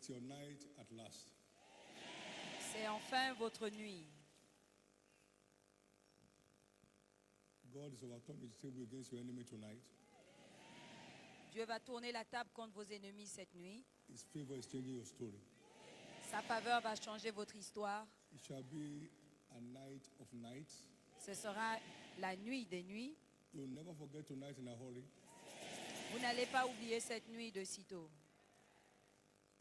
It's your night at last. C'est enfin votre nuit. God is overturning the table against your enemy tonight. Dieu va tourner la table contre vos ennemis cette nuit. His favor is changing your story. Sa faveur va changer votre histoire. It shall be a night of nights. Ce sera la nuit des nuits. You'll never forget tonight in a hurry. Vous n'allez pas oublier cette nuit de sitôt.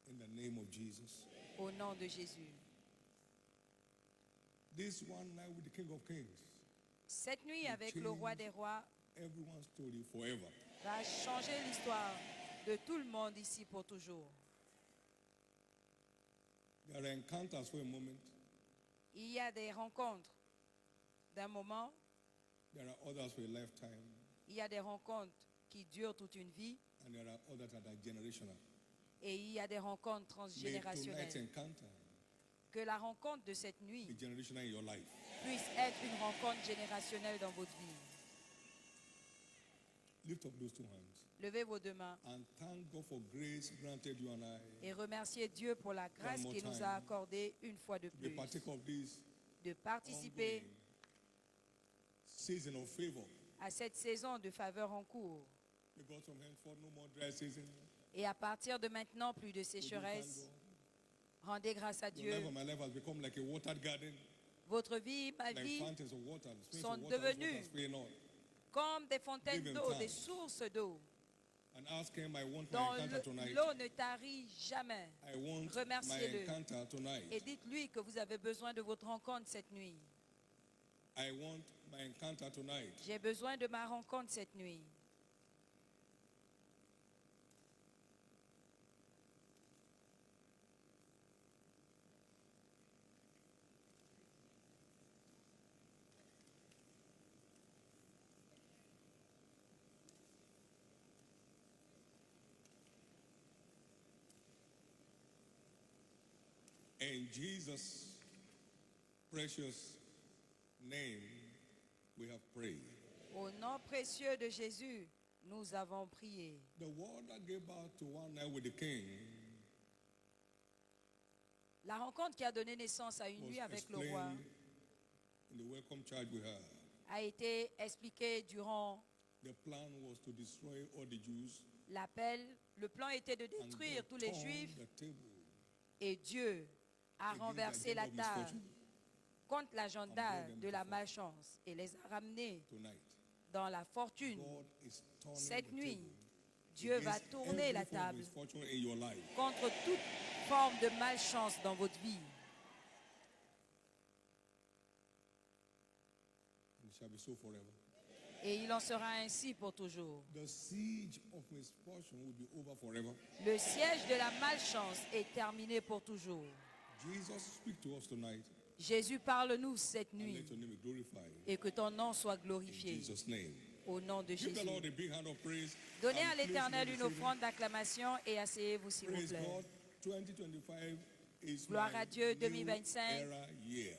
In the name of Jesus. Au nom de Jésus. This one night with the King of Kings. Cette nuit avec le roi des rois Everyone's story forever. va changer l'histoire de tout le monde ici pour toujours. There are encounters for a moment. Il y a des rencontres d'un moment. There are others for a lifetime. Il y a des rencontres qui durent toute une vie. And there are others that are generational. Et il y a des rencontres May tonight's transgénérationnelles. encounter Que la rencontre de cette nuit be generational in your life. puisse être une rencontre générationnelle dans votre vie. Lift up those two hands Levez vos deux mains and thank God for grace granted you and I et remerciez Dieu pour la grâce One more qu'il nous time. a accordée une fois de to be plus. partaker of this De participer ongoing season of favor. à cette saison de faveur en cours. Because from henceforth no more dry season. Et à partir de maintenant, plus de Would you thank sécheresse. God? Rendez grâce à Your life Dieu. and my life has become like a watered garden, Votre vie, ma like vie, fountains of water, springs sont of water, devenus water spraying on. comme des fontaines Give him d'eau, time. des sources d'eau, And ask him, I want my dont encounter tonight. l'eau ne tarit jamais. I want my Remerciez-le. encounter Et tonight. dites-lui que vous avez besoin de votre rencontre cette nuit. I want my encounter tonight. J'ai besoin de ma rencontre cette nuit. In Jesus' precious name, we have prayed. Au nom précieux de Jésus, nous avons prié. The word that gave birth to one night with the king La rencontre qui a donné naissance à une was nuit avec le roi explained in the welcome charge we had. a été expliquée durant The plan was to destroy all the Jews l'appel. Le plan était de and détruire God tous les turned Juifs the table et Dieu a against the renversé la agenda of table misfortune contre l'agenda and brought them de la to fall. malchance et les a ramenés tonight. dans la fortune. God is turning Cette the nuit, table Dieu va against tourner every la form of table misfortune in your life. contre toute forme de malchance dans votre vie. And it shall be so forever. Et il en sera ainsi pour toujours. The siege of misfortune will be over forever. Le siège de la malchance est terminé pour toujours. Jesus, speak to us tonight Jésus, parle-nous cette and nuit let your name be glorified. et que ton nom soit In glorifié Jesus' name. au nom de Give the Jésus. Lord a big hand of praise. Donnez and à l'Éternel praise une Him. offrande d'acclamation et asseyez-vous s'il vous Praise plaît. God. 2025 is Gloire my à Dieu, new 2025. era year.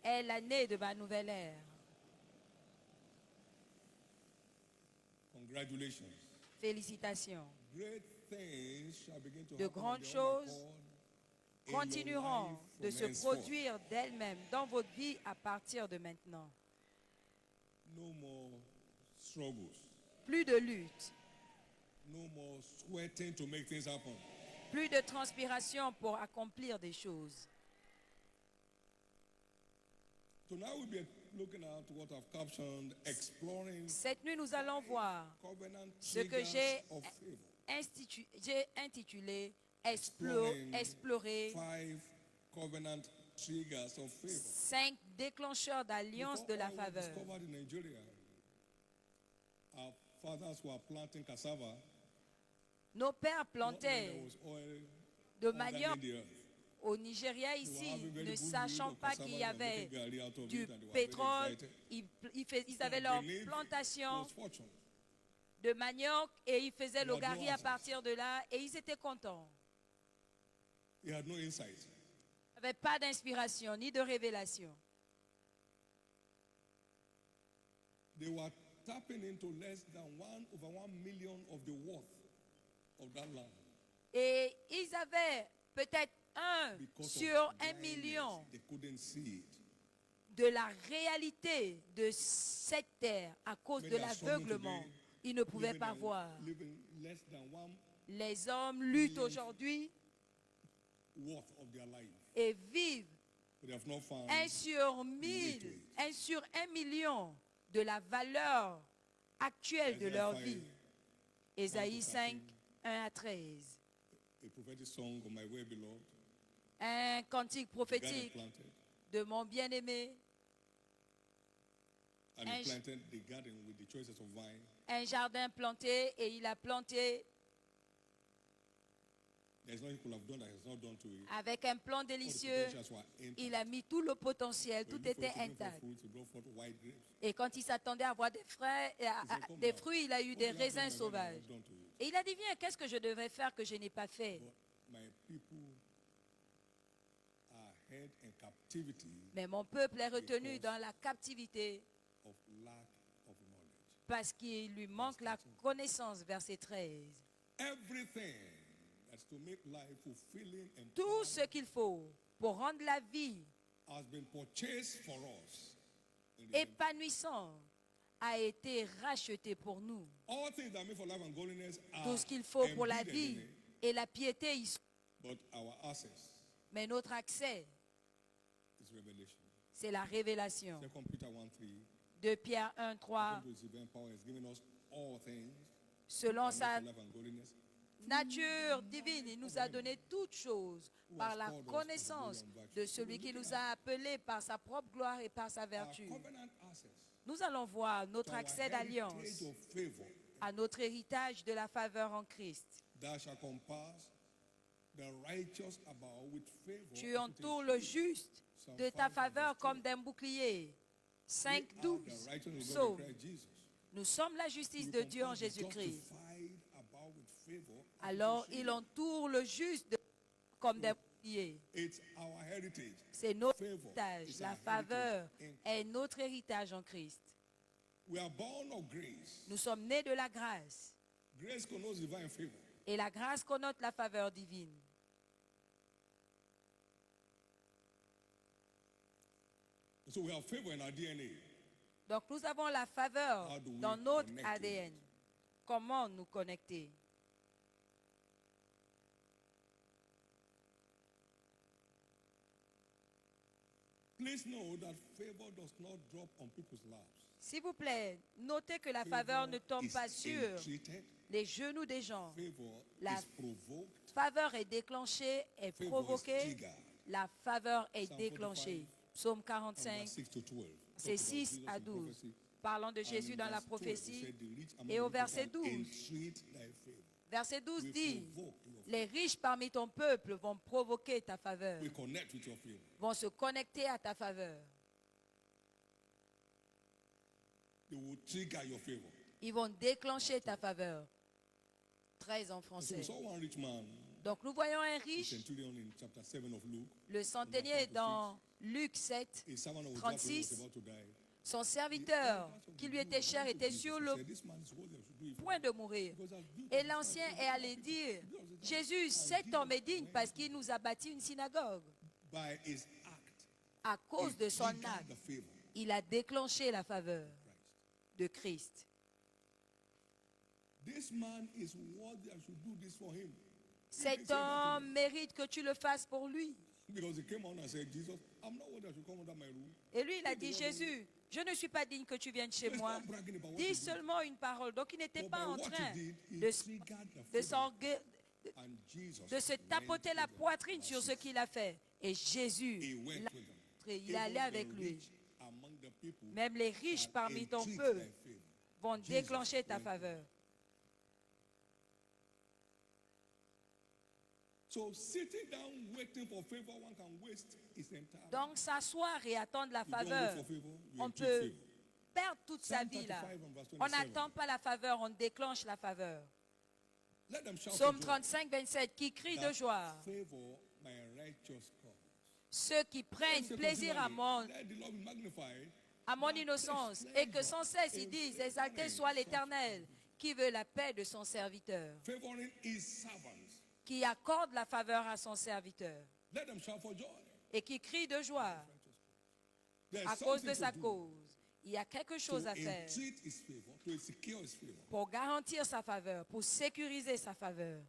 Est l'année de ma nouvelle ère. Congratulations. Félicitations. Great things shall begin to De happen grandes on their own choses accord in your continueront life de from se henceforth. produire d'elles-mêmes dans votre vie à partir de maintenant. No more struggles. Plus de lutte, No more sweating to make things happen. plus de transpiration pour accomplir des choses. Tonight we'll be looking at what I've captioned, exploring Cette nuit, nous allons voir covenant ce que triggers of favor. j'ai intitulé Exploring Explorer 5 covenant triggers of favor. 5 déclencheurs d'alliance de la Before I was faveur. discovered in Nigeria, our fathers were planting cassava. Nos pères Not when plantaient there was oil de underneath manioc the earth. au Nigeria They were ici, having very ne good sachant yield of pas cassava qu'il y and avait making garri out of du it, and they were very pétrole. excited. Ils avaient And leur belief plantation was fortune. de manioc et ils faisaient They had no l'ogari à access. partir de là et ils étaient contents. He had no insight. Ils n'avaient pas d'inspiration ni de révélation. They were tapping into less than 1/1 million of the worth of that land. Et ils avaient peut-être 1 because sur of 1 blindness, million they couldn't see it. de la réalité de cette terre à cause Men de are struggling l'aveuglement. today, Ils ne pouvaient living pas in- voir. living less than one Les hommes luttent million aujourd'hui worth of their life. et vivent But they have not found 1 sur 1000, 1 sur 1 million de la valeur actuelle de leur vie. Ésaïe 5, 1 à 13. a prophetic song of my way beloved, Un cantique God had prophétique planted, de mon bien-aimé, and he planted the garden with the choices of vine. un jardin planté, et il a planté There's nothing he could have done that he has not done to it. avec un plan All the délicieux. potentials were intact. Il a mis tout le potentiel, When tout he brought était forth intact. fruit, he brought forth white grapes. Et quand il s'attendait à avoir des fruits, il a eu des raisins sauvages. Et il a dit, viens, qu'est-ce que je devrais faire que je n'ai pas fait? But my people are held in captivity Mais mon peuple est retenu dans la captivité of lack of knowledge. parce qu'il lui manque la connaissance, verset 13. Everything that's to make life fulfilling and Tout ce qu'il faut pour rendre la vie has been purchased for us. in the épanouissante a été racheté pour nous. All things that make for life and godliness are Tout ce qu'il faut pour la embedded in vie it, et la piété, y sont. but our access Mais notre accès, is revelation. c'est la révélation. 2 Peter 1:3. 2 Pierre 1, 3, His divine power has given us all things selon that sa make for life and godliness. nature divine, il nous a donné toutes choses par la connaissance de celui qui nous a appelés par sa propre gloire et par sa Our vertu. covenant access Nous allons voir to notre our accès heritage d'alliance of favor à notre héritage de la faveur en Christ. that shall compass the righteous about with favor. Tu entoures le juste de ta faveur comme d'un bouclier. 5, 12. Psaume. Nous sommes la justice de Dieu en Jésus-Christ. Alors il entoure le juste comme d'un bouclier. It's our heritage. C'est notre Favor héritage. is La our faveur heritage in est notre héritage en Christ. We are born of grace. Nous sommes nés de la grâce. Grace connotes divine favor. Et la grâce connote la faveur divine. So we have favor in our DNA. Donc nous avons la faveur How do we dans notre connect to ADN. it? Comment nous connecter? Please know that favor does not drop on people's laps. S'il vous plaît, notez que la faveur ne tombe is pas sur entreated. les genoux des gens. Favor La is provoked. faveur est déclenchée, est Favor is provoquée. triggered. La faveur est Psalm déclenchée. 45, Psaume And 45, verse 6 to 12. c'est Talk about 6 Jesus à in 12. prophecy. Parlant de And Jésus in dans la verse 12, he prophétie. said, "The rich among Et au the verset people shall 12, entreat thy favor." Verset 12 We dit, provoke your favor. les riches parmi ton peuple vont provoquer ta faveur, We connect with your favor. vont se connecter à ta faveur. They will trigger your favor. Ils vont déclencher ta faveur. 13 en And so we français. saw one rich man, Donc nous voyons un the riche, centurion in chapter 7 of Luke. le centenier dans Luc 7, A servant of 36. was about to die. son serviteur qui lui était cher était sur le He said, "This man is worthy, I should do it for point him." de mourir. Because I've built Et a l'ancien house est allé dire, Jésus, cet homme est digne parce qu'il nous a bâti une synagogue. by his act. À cause He de son triggered acte, the favor il a déclenché la faveur of Christ. de Christ. This man is worthy, I should do this for him. Cet homme mérite que tu le fasses pour lui. Because he came on and said, "Jesus, I'm not worthy, I should come under my rule." Et lui, il a dit, Jésus, je ne suis pas digne que tu viennes chez So he's moi. not bragging about what he Dis did. seulement une parole. Donc il n'était But pas by en what train he did, he de, triggered the de favor. And Jesus de se went tapoter la with them. poitrine sur ce qu'il a fait. Et Jésus, He went l'a with them. montré. Il est allé Even avec the lui. rich among the people Même les riches shall parmi ton entreat peuple thy favor. vont Jesus déclencher ta went faveur. So sitting down waiting for favor, one can waste his entire life. Donc s'asseoir et attendre la You don't wait faveur, for favor, you on entreat peut favor. perdre toute sa Psalm vie là. 35 and verse On 27. n'attend pas la faveur, on déclenche la faveur. Let them shout Psaume for joy. 35, 27, qui crie That de joie. favor my righteous cause. Ceux qui prennent Say plaisir continually, let the Lord be magnified. à mon innocence et que sans cesse ils disent, exalté soit l'Éternel, qui veut la paix de son serviteur. Favoring his servants. qui accorde la faveur à son serviteur Let them shout for joy. et qui crie de joie There's à cause something de to sa do cause. Il y a quelque chose to à faire entreat his favor, to secure his favor. pour garantir sa faveur, pour sécuriser sa faveur.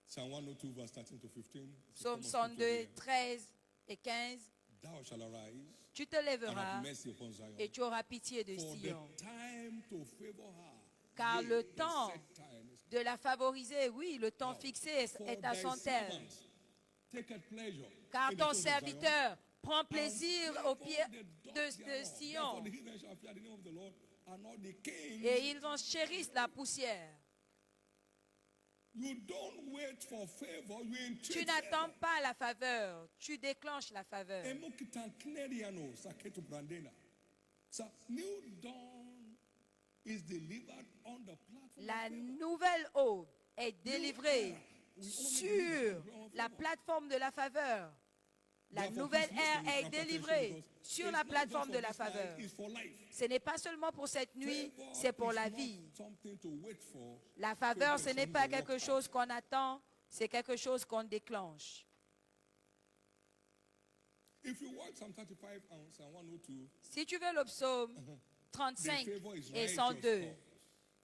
Psalm 102, verse 13 to 15. It's a Psaume common scripture 102, here. 13 et 15. Thou shalt arise Tu te and lèveras have mercy upon Zion. et tu auras pitié de For the Sion. time to favor her. Car Yea, le the temps set time is de la favoriser, oui, le temps fixé est à son terme. Taketh pleasure Car in the ton stones of Zion, serviteur prend and plaisir favour au pied the de dust thereof. Sion. Therefore the heathen shall fear the name of the Lord, and all the kings. Et ils en chérissent la poussière. You don't wait for favor, you Tu entreat n'attends favor. pas la faveur, tu déclenches la faveur. Emokitan kneriano, saketu brandena. So, New Dawn is delivered on the platform La of favor. nouvelle aube est délivrée sur la plateforme de la faveur. La Therefore, nouvelle please ère listen est with délivrée because sur it's la not just plateforme for de la this life, faveur. it's for life. Ce n'est pas seulement pour cette nuit, Favor c'est pour is la not vie. something to wait for. La faveur, Favor ce is n'est something pas to quelque walk chose qu'on attend, c'est quelque chose qu'on déclenche. If you watch Psalm 35 and Psalm 102, Si tu veux le psaume the 35 favor is et righteous 102,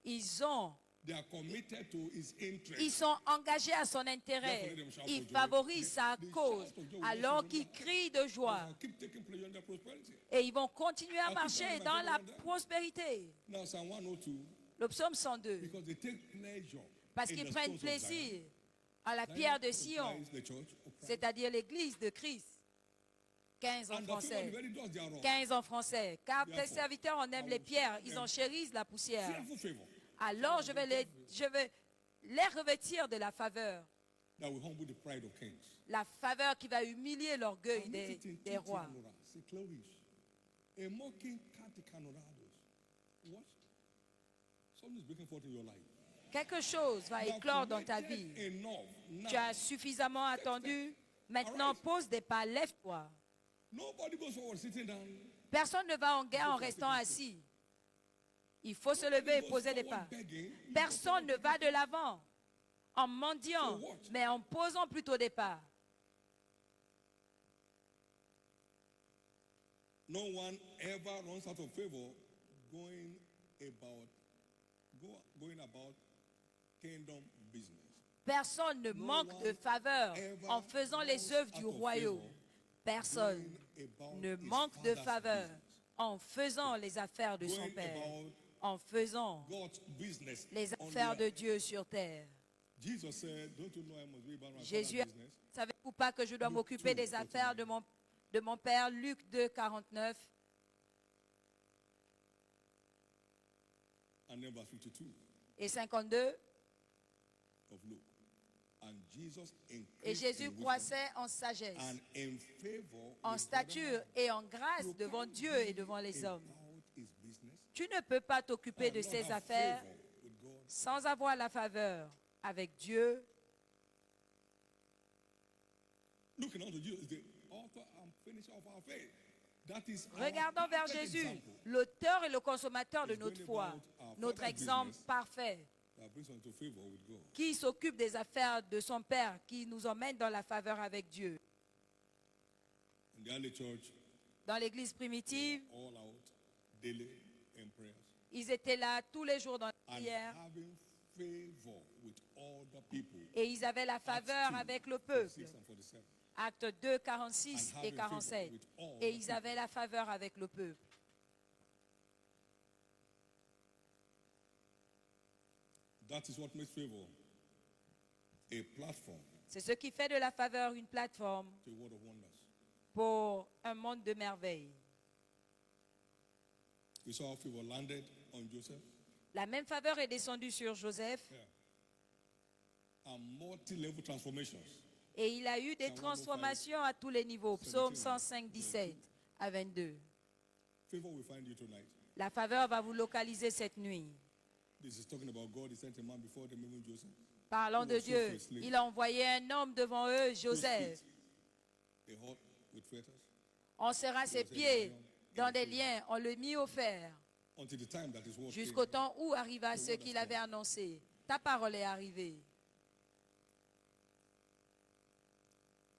cause. They are committed to his interest. ils sont engagés à son intérêt. Ils favorisent sa cause alors qu'ils crient de joie. Keep taking pleasure in their prosperity. Et ils vont continuer à marcher dans la prospérité. Now Psalm 102, Le psaume 102, because they take pleasure parce in qu'ils the prennent stones of Zion. plaisir à la Zion pierre de Sion, implies the church of Christ. c'est-à-dire l'église de Christ. 15 en And the favor français. the very doors thereof. 15 en français. Car tes Therefore, serviteurs en aiment les pierres, ils en chérissent la poussière. Fearful favor Alors je vais les revêtir de la faveur. that will humble the pride of kings. La faveur qui va humilier l'orgueil And des, meet it in des rois. Titi Anora, see, Clovis. A mocking Caticanorados. What? Something is breaking forth in your life. Quelque chose va You have éclore dans ta waited vie. enough. Now, Tu as suffisamment attendu. Maintenant, pose des pas, lève-toi. nobody goes forward sitting down. Personne ne va en guerre en restant assis. Il faut se lever et poser des pas. Personne ne va de l'avant en mendiant, mais en posant plutôt des pas. No one ever runs out of favor going about kingdom business. Personne ne manque de faveur en faisant les œuvres du royaume. Personne ne manque de faveur en faisant les affaires de son Père, en faisant God's business. les on affaires the de earth. Dieu sur terre. Jesus said, "Don't you know I must be about my Jésus Father's a dit, business?" ne savez-vous pas que je dois m'occuper des affaires de mon Père? Luc 2, 49 And then verse 52 et 52. of Luke. And Jesus Et increased Jésus in wisdom croissait en sagesse, and in favor en with stature other et en grâce men. devant You Dieu can't et devant be les hommes. about his business Tu ne peux pas t'occuper and de not ses have affaires favor with God. sans avoir la faveur avec Dieu. Looking unto Jesus, the author and finisher of our faith. That is our Regardons vers perfect Jésus, example l'auteur et le consommateur de It's notre going foi, about our notre father's exemple business. parfait, that brings us into favor with God. qui s'occupe des affaires de son Père, qui nous emmène dans la faveur avec Dieu. In the early church, Dans l'église primitive, all out daily in prayers ils étaient là tous les jours dans la and prière having favor with all the people. et ils avaient la faveur Acts 2, avec le peuple. 46 and 47. Actes 2, 46 And et having favor 47. with all Et the ils avaient la faveur avec le peuple. That is what makes favor a platform C'est ce qui fait de la faveur une plateforme to a world of wonders. pour un monde de merveilles. We saw how favor landed on Joseph La même faveur est descendue sur Joseph and multi-level transformations. et il a eu des Psalm 105, transformations à tous les niveaux. Psaume 17, 105, 17 à 22. Favor will find you tonight. La faveur va vous localiser cette nuit. This is talking about God. He sent a man before them, even Joseph. Parlant de Dieu, il a envoyé un homme devant eux, Joseph. A heart with fetters On serra ses pieds dans des liens, on le mit au fer, until the time that his word jusqu'au came. temps où arriva ce qu'il avait annoncé. Ta parole est arrivée.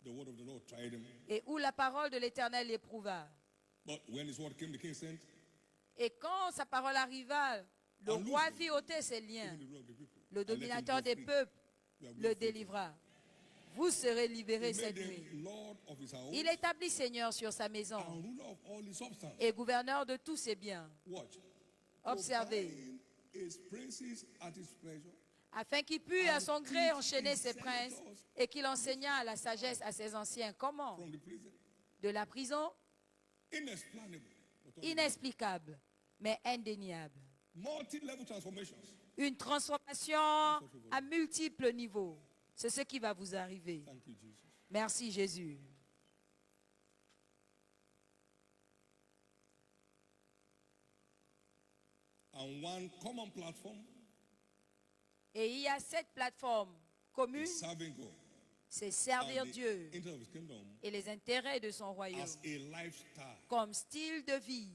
the word of the Lord tried him. et où la parole de l'Éternel l'éprouva. But when his word came, the king sent, Et quand sa parole arriva, le And roi loose fit ôter ses liens. even the rule of the people, Le and let him dominateur go des free. peuples You are le going free. délivra. Vous serez libérés He cette made nuit. him Lord of his house Il établit Seigneur sur sa maison and ruler of all his substance. et gouverneur de tous ses biens. Watch. Observez, Bind his princes at his pleasure, afin qu'il pût à son gré enchaîner ses princes et qu'il enseignât la sagesse à ses anciens. Comment? from the prison. De la prison, Inexplainable. inexplicable, mais indéniable. Multi-level transformations. Une transformation à multiples niveaux. C'est ce qui va vous arriver. Thank you, Jesus. Merci Jésus. And one common platform Et il y a cette plateforme commune, is serving God c'est servir and the Dieu interest of his kingdom et les intérêts de son royaume as a lifestyle comme style de vie.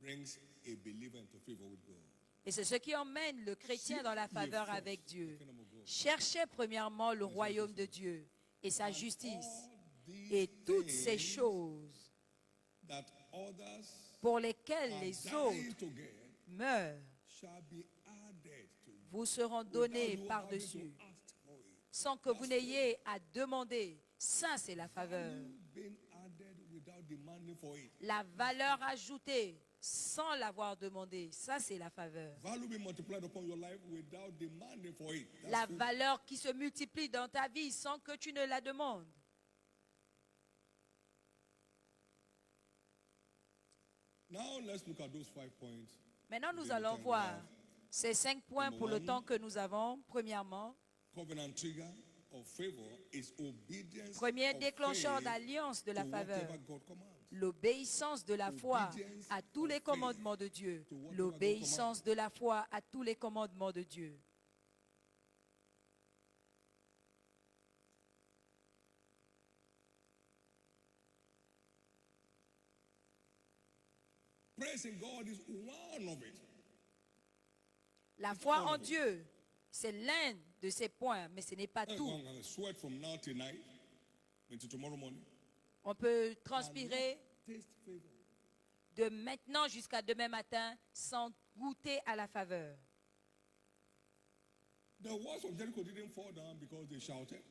brings a believer into favor with God. Et c'est ce qui emmène le chrétien dans la faveur avec Dieu. Kingdom of God. Cherchez premièrement le royaume de Dieu et sa justice All et these toutes ces things choses that others pour lesquelles are les dying autres to get meurent shall be added to you. vous seront Without donnés you having par-dessus to ask for it. sans que vous n'ayez à demander. Ça, c'est la faveur. Being added without demanding for it. La valeur ajoutée sans l'avoir demandé. Ça, c'est la faveur. Value being multiplied upon your life without demanding for it. That's La favor. valeur qui se multiplie dans ta vie sans que tu ne la demandes. Now let's look at those 5 points. Maintenant, nous Within the allons time we voir have. ces 5 points Number pour le one. temps que nous avons. Premièrement, Covenant trigger of favor is obedience premier of déclencheur faith d'alliance de la to faveur. whatever God commands. L'obéissance de la foi à tous les commandements de Dieu. L'obéissance de la foi à tous les commandements de Dieu. Praising God is one of it. La foi en Dieu, c'est l'un de ces points, mais ce n'est pas tout. One can sweat from now till night into tomorrow morning. On peut and transpirer not taste favor. de maintenant jusqu'à demain matin sans goûter à la faveur. The walls of Jericho didn't fall down because they shouted.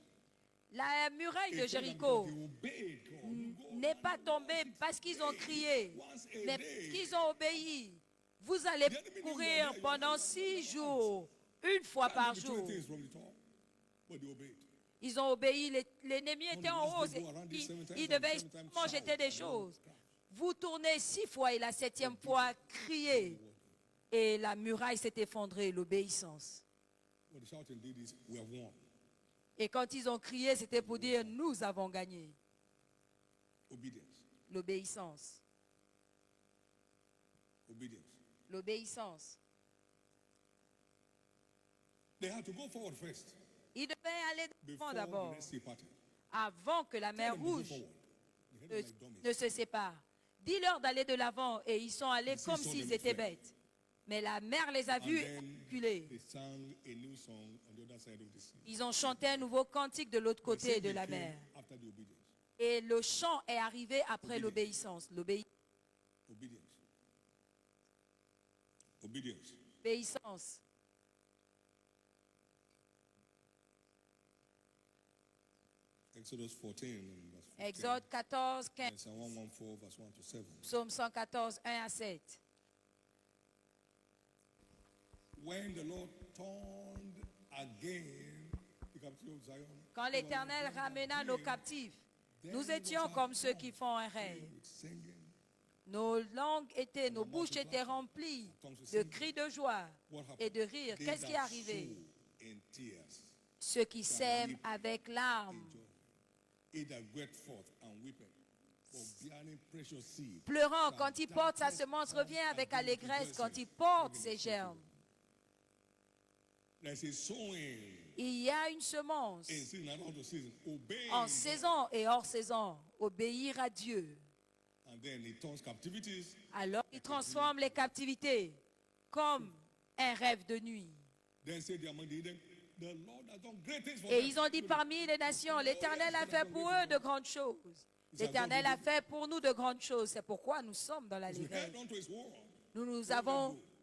La muraille de It fell down Jéricho because they obeyed God. You go n'est pas tombée parce qu'ils ont crié, once a mais day. qu'ils ont obéi. Vous allez courir pendant 6 jours, une fois Can't par do the jour. 20 things from the top, but they obeyed. Ils ont obéi, l'ennemi était en haut. They go around this 7 times Il and devait 7 times seulement jeter shout. des choses. Vous tournez 6 fois et la 7e fois, criez. Et la muraille s'est effondrée, l'obéissance. What the shouting did is, we have won. Et quand ils ont crié, c'était pour dire, nous avons gagné. Obedience. L'obéissance. Obedience. L'obéissance. They had to go forward first Ils devaient aller devant before d'abord, the Red Sea parted. avant que la mer Tell them to go Rouge forward. They ne, headed like dummies. ne se sépare. Dis-leur d'aller de l'avant et ils sont allés Ils comme sont s'ils des étaient frères. bêtes. Mais la mer les a And vus then reculer. they sang a new song on the other side of the sea. Ils ont chanté un nouveau cantique de l'autre The côté same de they la came mer. after the obedience. Et le chant est arrivé après l'obéissance. Obedience. Obedience. L'obéissance. Exodus 14 and verse 15. Exode 14, 15. And Psalm 114 verse 1 to 7. Psaume 114, 1 à 7. When the Lord turned again the captivity of Zion, Quand l'Éternel ramena nos captifs, nous étions comme ceux qui font un rêve. with singing, Nos langues étaient, nos bouches étaient remplies de cris de joie what happened? et de rire. They Qu'est-ce qui est that arrivé? sow in tears, Ceux qui sèment avec larmes, in joy. He that goeth forth and weepeth for bearing precious seed. pleurant quand il porte sa semence, revient avec allégresse quand il porte ses germes. There's a sowing Il y a une semence in season and out of season. Obey. en saison et hors saison. Obéir à Dieu. And then he turns captivities. Alors il transforme les captivités comme un rêve de nuit. Then said the The Lord has done great things for Et them. ils ont dit parmi les nations, l'Éternel a fait pour eux de grandes choses. L'Éternel a fait pour nous de grandes choses. C'est pourquoi nous sommes dans la We liberté. held on to his word.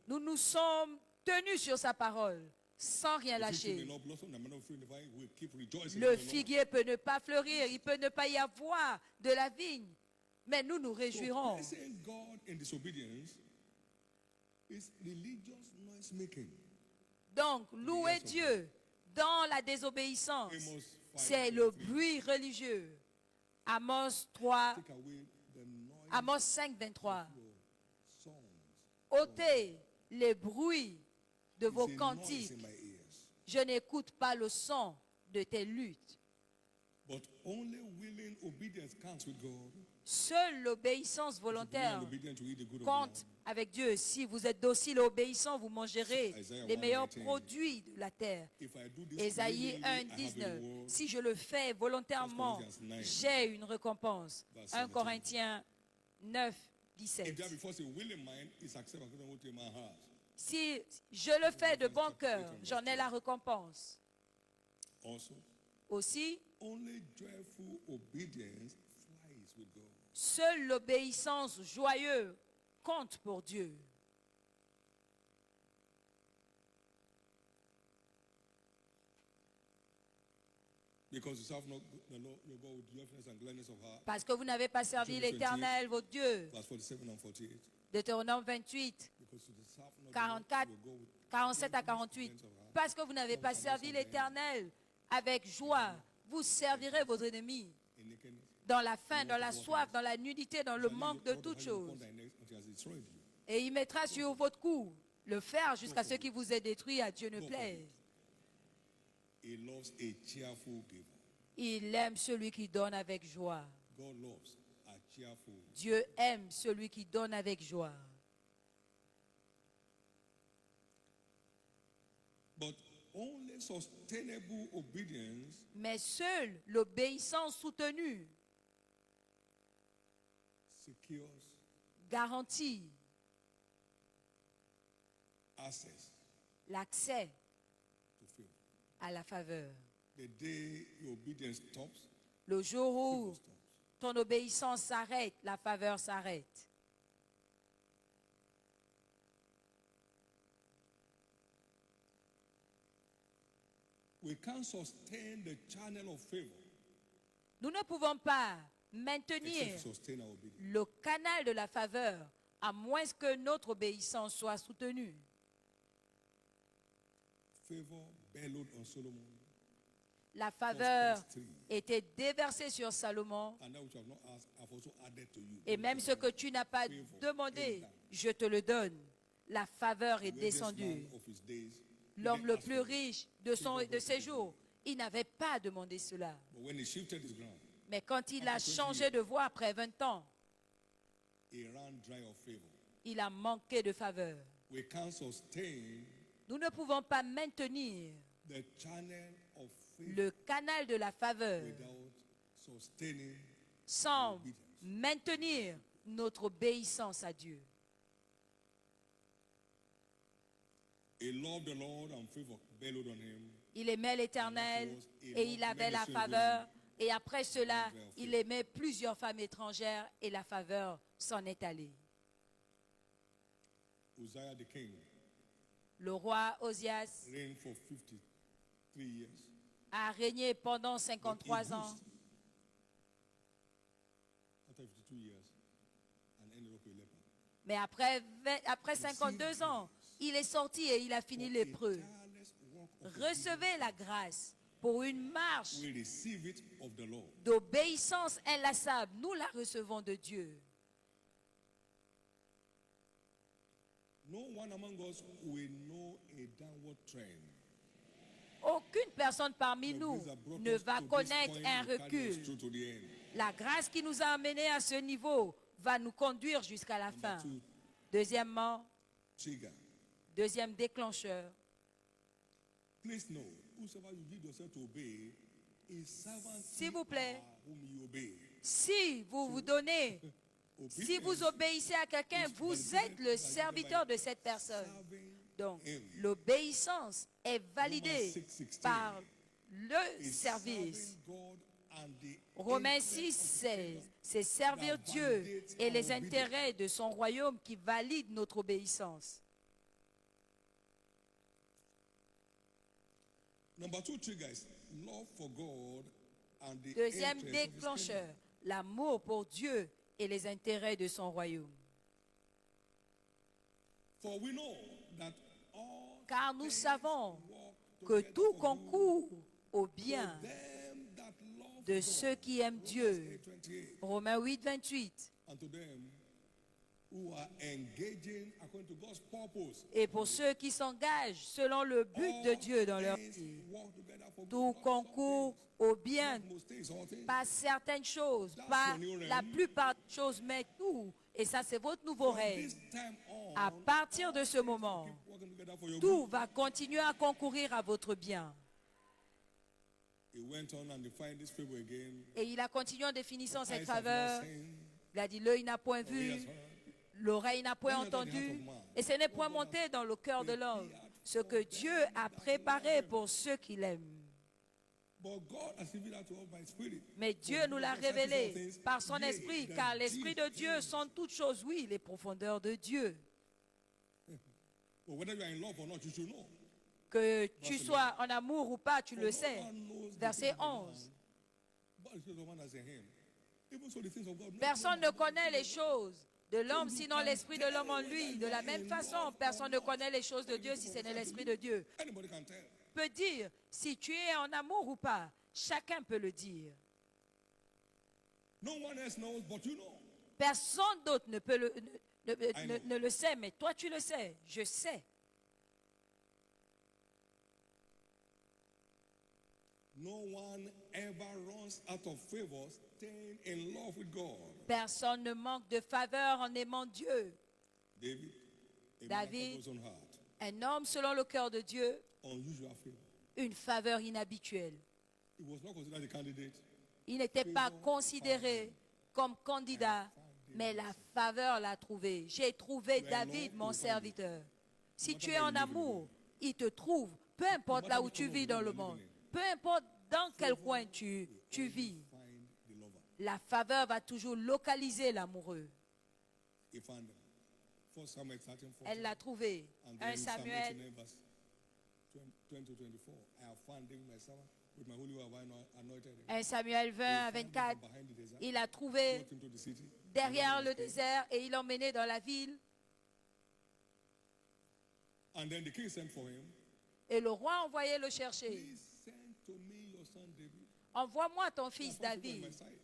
Nous nous sommes tenus sur sa parole, sans rien The fig tree may lâcher. not blossom, the man of fruit in the vine will keep rejoicing Le in the Lord. figuier peut ne pas fleurir, il peut ne pas y avoir de la vigne, mais nous nous So réjouirons. praising God in disobedience is religious noise making. Donc, louer Dieu dans la désobéissance, c'est le bruit religieux. Amos 3, Take away the noise Amos 5, 23. of your songs. Ôtez les bruits de It's vos a noise cantiques. in my ears. Je n'écoute pas le son de tes luttes. But only willing obedience counts with God. Seule l'obéissance volontaire Obedient to eat the good of compte the land. avec Dieu. Si vous êtes docile et obéissant, vous mangerez Isaiah les meilleurs 1:19. produits de la terre. If I do this Ésaïe willingly, 1, I have a 19. reward. Si je le fais volontairement, 1 Corinthians 9, j'ai une récompense. verse 1 17. Corinthiens 9, If 17. that before say willing mind is accepted according to my heart. Si je le fais de bon cœur, j'en ai la récompense. Also, Aussi, only joyful obedience flies with God. seule l'obéissance joyeuse compte pour Dieu. Because you serve not the Lord your God with joyfulness and gladness of heart. Parce que vous n'avez pas servi l'Éternel, votre Dieu. Verse 47 and 48. Deutéronome 28, Because you serve not 44, the Lord your God with 47 à 48. Parce que vous n'avez pas servi l'Éternel avec joie, vous servirez vos ennemis. in nakedness. Dans la faim, dans la soif, dans la nudité, dans le manque de toutes choses. Et il mettra sur votre cou le fer jusqu'à ce qui vous est détruit, à Dieu ne plaise. He loves a cheerful giver. Il aime celui qui donne avec joie. God loves a cheerful. Dieu aime celui qui donne avec joie. But only sustainable obedience Mais seule l'obéissance soutenue secures garantit access l'accès to favor. à la faveur. The day your obedience stops, Le jour favor où stops. ton obéissance s'arrête, la faveur s'arrête. We can't sustain the channel of favor Nous ne pouvons pas except maintenir to sustain our obedience. le canal de la faveur à moins que notre obéissance soit soutenue. Favor bellowed on Solomon, La faveur était déversée sur Salomon, and that which you have not asked, I've also added to you. et même ce que tu n'as pas demandé, je te le donne. La faveur est The wealthiest descendue. man of his days L'homme didn't le ask plus for it. riche de ses jours, il n'avait pas demandé cela. But when he shifted his ground, Mais quand il a changé de voie après 20 ans, he ran dry of favor. il a manqué de faveur. We can't sustain Nous ne pouvons pas maintenir the channel of favor le canal de la faveur without sustaining sans obedience. maintenir notre obéissance à Dieu. He loved the Lord and favor bellowed on him. Il aimait l'Éternel et il avait la faveur. Et après cela, il aimait plusieurs femmes étrangères et la faveur s'en est allée. Uzziah the king Le roi Osias reigned for 53 years. a régné pendant 53 ans. After 52 years, and ended up a leper. Mais après 52 ans, il est sorti et il a fini lépreux. Tireless work of Recevez la grâce pour une marche we receive it of the Lord. d'obéissance inlassable. Nous la recevons de Dieu. No one among us will know a downward trend. Aucune personne parmi The nous grace that brought ne us va to this connaître point un will carry us recul. through to the end. La grâce qui nous a amenés à ce niveau va nous conduire jusqu'à la fin. Number two, Deuxièmement, trigger. deuxième déclencheur. Please know, whosoever you give yourself to obey is servant S'il vous plaît, whom you obey. si vous vous donnez, si vous obéissez à quelqu'un, vous êtes le serviteur de cette personne. Donc, him. l'obéissance est validée Romans 6:16 par le is service. serving God and the Romains interest 6, of the 16, kingdom c'est servir that Dieu validates et our les obedience. intérêts de son royaume qui valident notre obéissance. Number 2 triggers, love for God and the Deuxième interest of his déclencheur, kingdom. l'amour pour Dieu et les intérêts de son royaume. For we know that all Car nous things savons work que together tout for good concourt au to bien them that love de God. ceux qui aiment Romans Dieu. 8:28. Romains 8, 28. And to them who are engaging according to God's purpose. Et pour ceux qui s'engagent selon le but de Dieu dans leur things vie, work together for good, tout not some concourt things, au bien, not most things, all things. pas certaines choses, That's pas your new la realm. plupart des choses, mais tout. Et ça, c'est votre nouveau From règne. this time on, À partir de ce moment, keep working together for your tout good. va continuer à concourir à votre bien. He went on and defined this favor again. Et il a continué en définissant cette Eyes have not faveur. seen, Il a dit, l'œil n'a point nor ears vu, heard, l'oreille n'a point nor entered the heart entendu, of man. et ce n'est point monté dans le cœur de l'homme. Ce que Dieu a préparé pour ceux qui l'aiment. But God has revealed that to us by His Spirit. Mais Dieu nous l'a révélé par son esprit, car l'esprit de Dieu sont toutes choses, oui, les profondeurs de Dieu. But whether you are in love or not, you should know. Que tu sois en amour ou pas, tu For le no sais. man knows the Verset things of 11. man, but the things of man as in him. Even so, the things of God, no Personne man ne connaît les choses de l'homme, sinon l'esprit de l'homme en lui. De la même façon, personne ne connaît les choses de Dieu si ce n'est l'esprit de Dieu. Anybody can tell. Peut dire si tu es en amour ou pas. Chacun peut le dire. No one else knows, but you know. Personne d'autre ne peut I know. ne le sait, mais toi tu le sais. Je sais. No one ever runs out of favor staying in love with God. Personne ne manque de faveur en aimant Dieu. David, a man David. after God's own heart, Un homme selon le cœur de Dieu, unusual favor. une faveur inhabituelle. He was not considered a candidate. Il n'était pas considéré comme candidat, mais la faveur l'a trouvé. J'ai trouvé David, mon serviteur. Si tu es en amour, il te trouve, peu importe là où tu vis dans le monde, peu importe dans quel coin tu vis, Find the lover. la faveur va toujours localiser l'amoureux. He found them. 1 Samuel 13, 14. Elle l'a trouvé. And 1 then Psalm Samuel 89, verse 20 to 24. I have found David my servant with my holy oil have I anointed him. 1 Samuel 20 à 24, Behind the desert, il a trouvé brought him to the city. derrière le désert et il l'a emmené dans la ville. And then the king sent for him. Et le roi a envoyé le chercher. Please send to me your son David. Envoie-moi ton I fils found favor in David. my sight.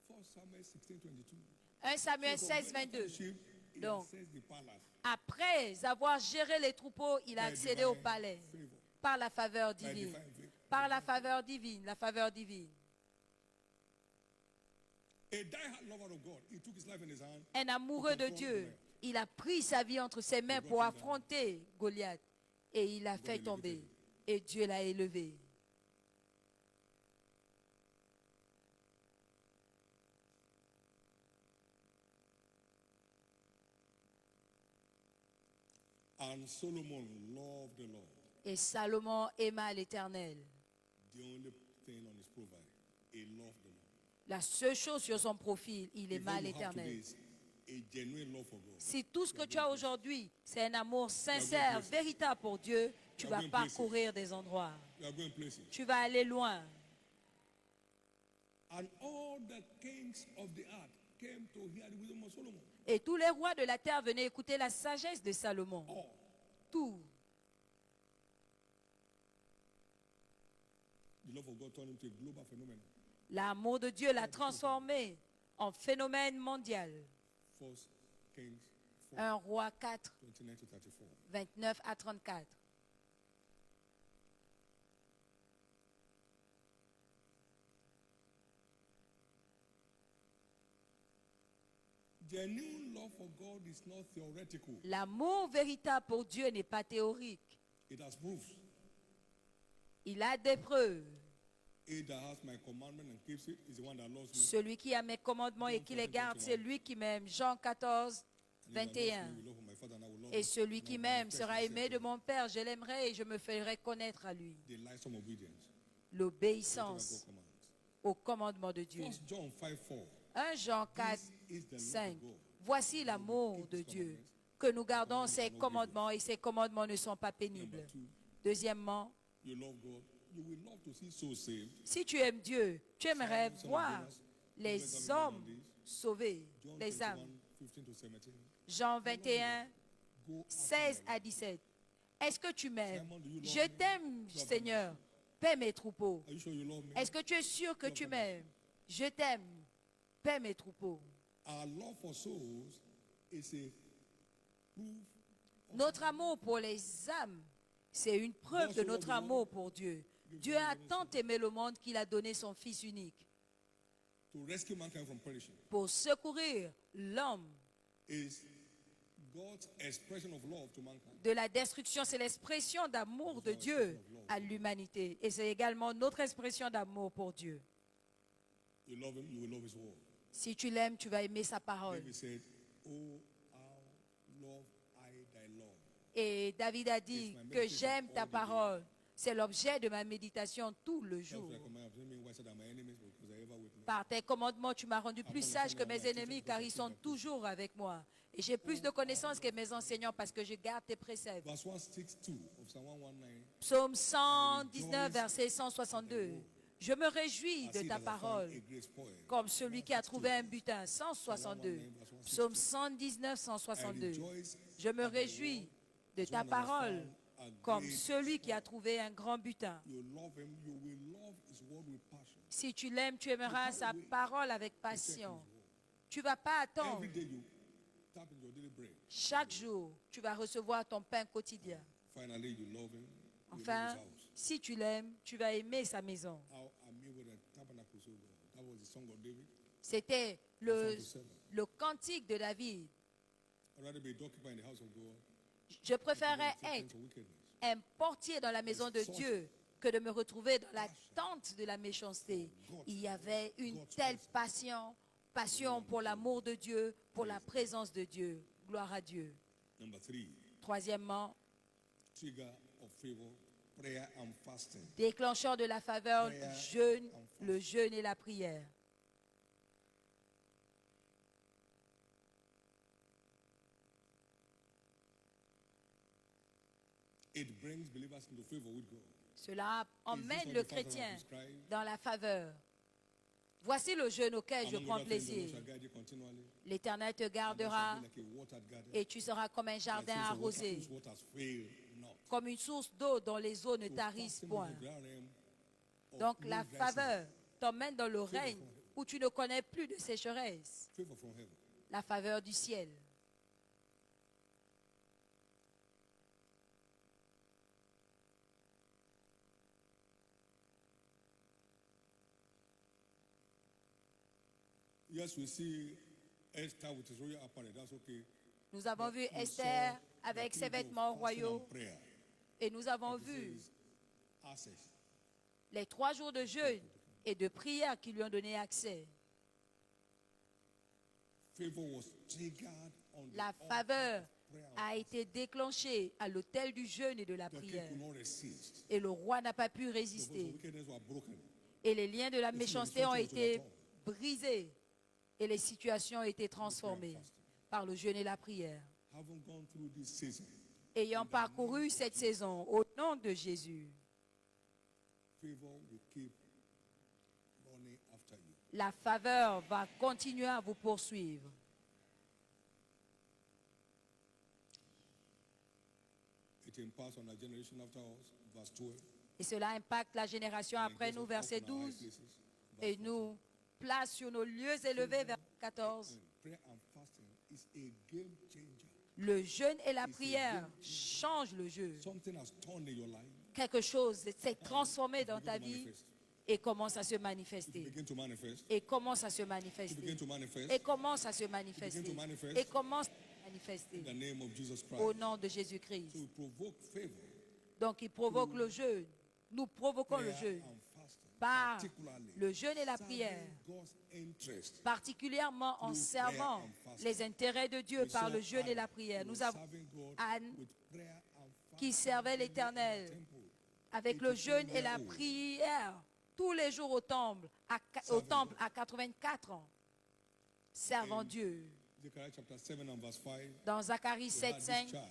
1 Samuel 16, 22. 1 Samuel So 16, when he 22. sheep, he Donc, accessed the palace après avoir géré les troupeaux, il a by accédé au divine palais favor. par la faveur By divine. divine favor. Par la faveur divine, la faveur divine. A die-hard lover of God, he took his life in his hand. Un amoureux de Dieu, il a pris sa vie entre ses mains pour affronter Goliath et il l'a fait tomber. Et Dieu l'a élevé. And Solomon loved the Lord. Et Salomon aima l'Éternel. The only thing on his profile, he loved the Lord. La seule chose sur son profil, il If aima all you have today l'Éternel. is a genuine love for God, Si tout ce que tu as aujourd'hui, c'est un amour sincère, véritable pour Dieu, tu vas parcourir des endroits. you are going places. Tu vas aller loin. And all the kings of the earth came to hear the wisdom of Solomon. Et tous les rois de la terre venaient écouter la sagesse de Salomon. All. Tout. The love of God turned into a global phenomenon. L'amour de Dieu l'a transformé en phénomène mondial. 1 Kings 4, 1 roi 4, 29 to 34. 29 à 34. Genuine love for God is not theoretical. L'amour véritable pour Dieu n'est pas théorique. It has proofs. Il a des preuves. He that has my commandment and keeps it is the one that loves me. Celui qui a mes commandements et qui les garde, c'est lui qui m'aime. Jean 14, 21. Et celui qui m'aime sera aimé de mon Père. Je l'aimerai et je me ferai connaître à lui. L'obéissance au commandement de Dieu. 1 Jean 4, 5. Voici l'amour de Dieu, que nous gardons ses commandements et ses commandements ne sont pas pénibles. Deuxièmement, si tu aimes Dieu, tu aimerais voir les hommes sauvés, les âmes. Jean 21, 16 à 17. Est-ce que tu m'aimes? Je t'aime, Seigneur. Paie mes troupeaux. Est-ce que tu es sûr que tu m'aimes? Je t'aime. Paie mes troupeaux. Notre amour pour les âmes, c'est une preuve de notre amour pour Dieu. Dieu a tant aimé le monde qu'il a donné son Fils unique pour secourir l'homme de la destruction. C'est l'expression d'amour de Dieu à l'humanité. Et c'est également notre expression d'amour pour Dieu. Si tu l'aimes, tu vas aimer sa parole. Et David a dit que j'aime ta parole. C'est l'objet de ma méditation tout le jour. Par tes commandements, tu m'as rendu plus sage que mes ennemis, car ils sont toujours avec moi. Et j'ai plus de connaissances que mes enseignants, parce que je garde tes préceptes. Psaume 119, verset 162. Je me réjouis de ta parole, comme celui qui a trouvé un butin. 162. Psaume 119, 162. Je me réjouis de ta parole, comme celui qui a trouvé un grand butin. Si tu l'aimes, tu aimeras sa parole avec passion. Tu ne vas pas attendre. Chaque jour, tu vas recevoir ton pain quotidien. Enfin, si tu l'aimes, tu vas aimer sa maison. C'était le cantique de David. Je préférerais être un portier dans la maison de Dieu que de me retrouver dans la tente de la méchanceté. Il y avait une telle passion pour l'amour de Dieu, pour la présence de Dieu. Gloire à Dieu. Troisièmement, déclencheur de la faveur, le jeûne et la prière. Cela emmène le chrétien dans la faveur. Voici le jeûne auquel je prends plaisir. L'Éternel te gardera et tu seras comme un jardin arrosé, comme une source d'eau dont les eaux ne tarissent point. Donc la faveur t'emmène dans le règne où tu ne connais plus de sécheresse. La faveur du ciel. Nous avons vu Esther avec ses vêtements royaux et nous avons vu les 3 jours de jeûne et de prière qui lui ont donné accès. La faveur a été déclenchée à l'autel du jeûne et de la prière. Et le roi n'a pas pu résister. Et les liens de la méchanceté ont été brisés. Et les situations ont été transformées par le jeûne et la prière. Ayant parcouru cette saison, au nom de Jésus, la faveur va continuer à vous poursuivre. Et cela impacte la génération après nous, verset 12, et nous place sur nos lieux élevés, vers 14. Le jeûne et la prière changent le jeu. Quelque chose s'est transformé dans ta vie et commence à se manifester. Et commence à se manifester. Et commence à se manifester. Et commence à se manifester. Au nom de Jésus-Christ. Donc il provoque le jeûne. Nous provoquons le jeûne par particularly le jeûne et la serving prière, God's interest particulièrement en through servant prayer and fasting. les intérêts de Dieu We par saw le jeûne et la Anna, prière. who Nous was avons serving God Anne with prayer and qui fasting servait daily in the l'Éternel temple. avec le jeûne et la 84 years prière tous les jours au temple à 84 ans, servant In Dieu. Zechariah chapter 7 and verse 5, Dans Zacharie we 7, had this 5, charge.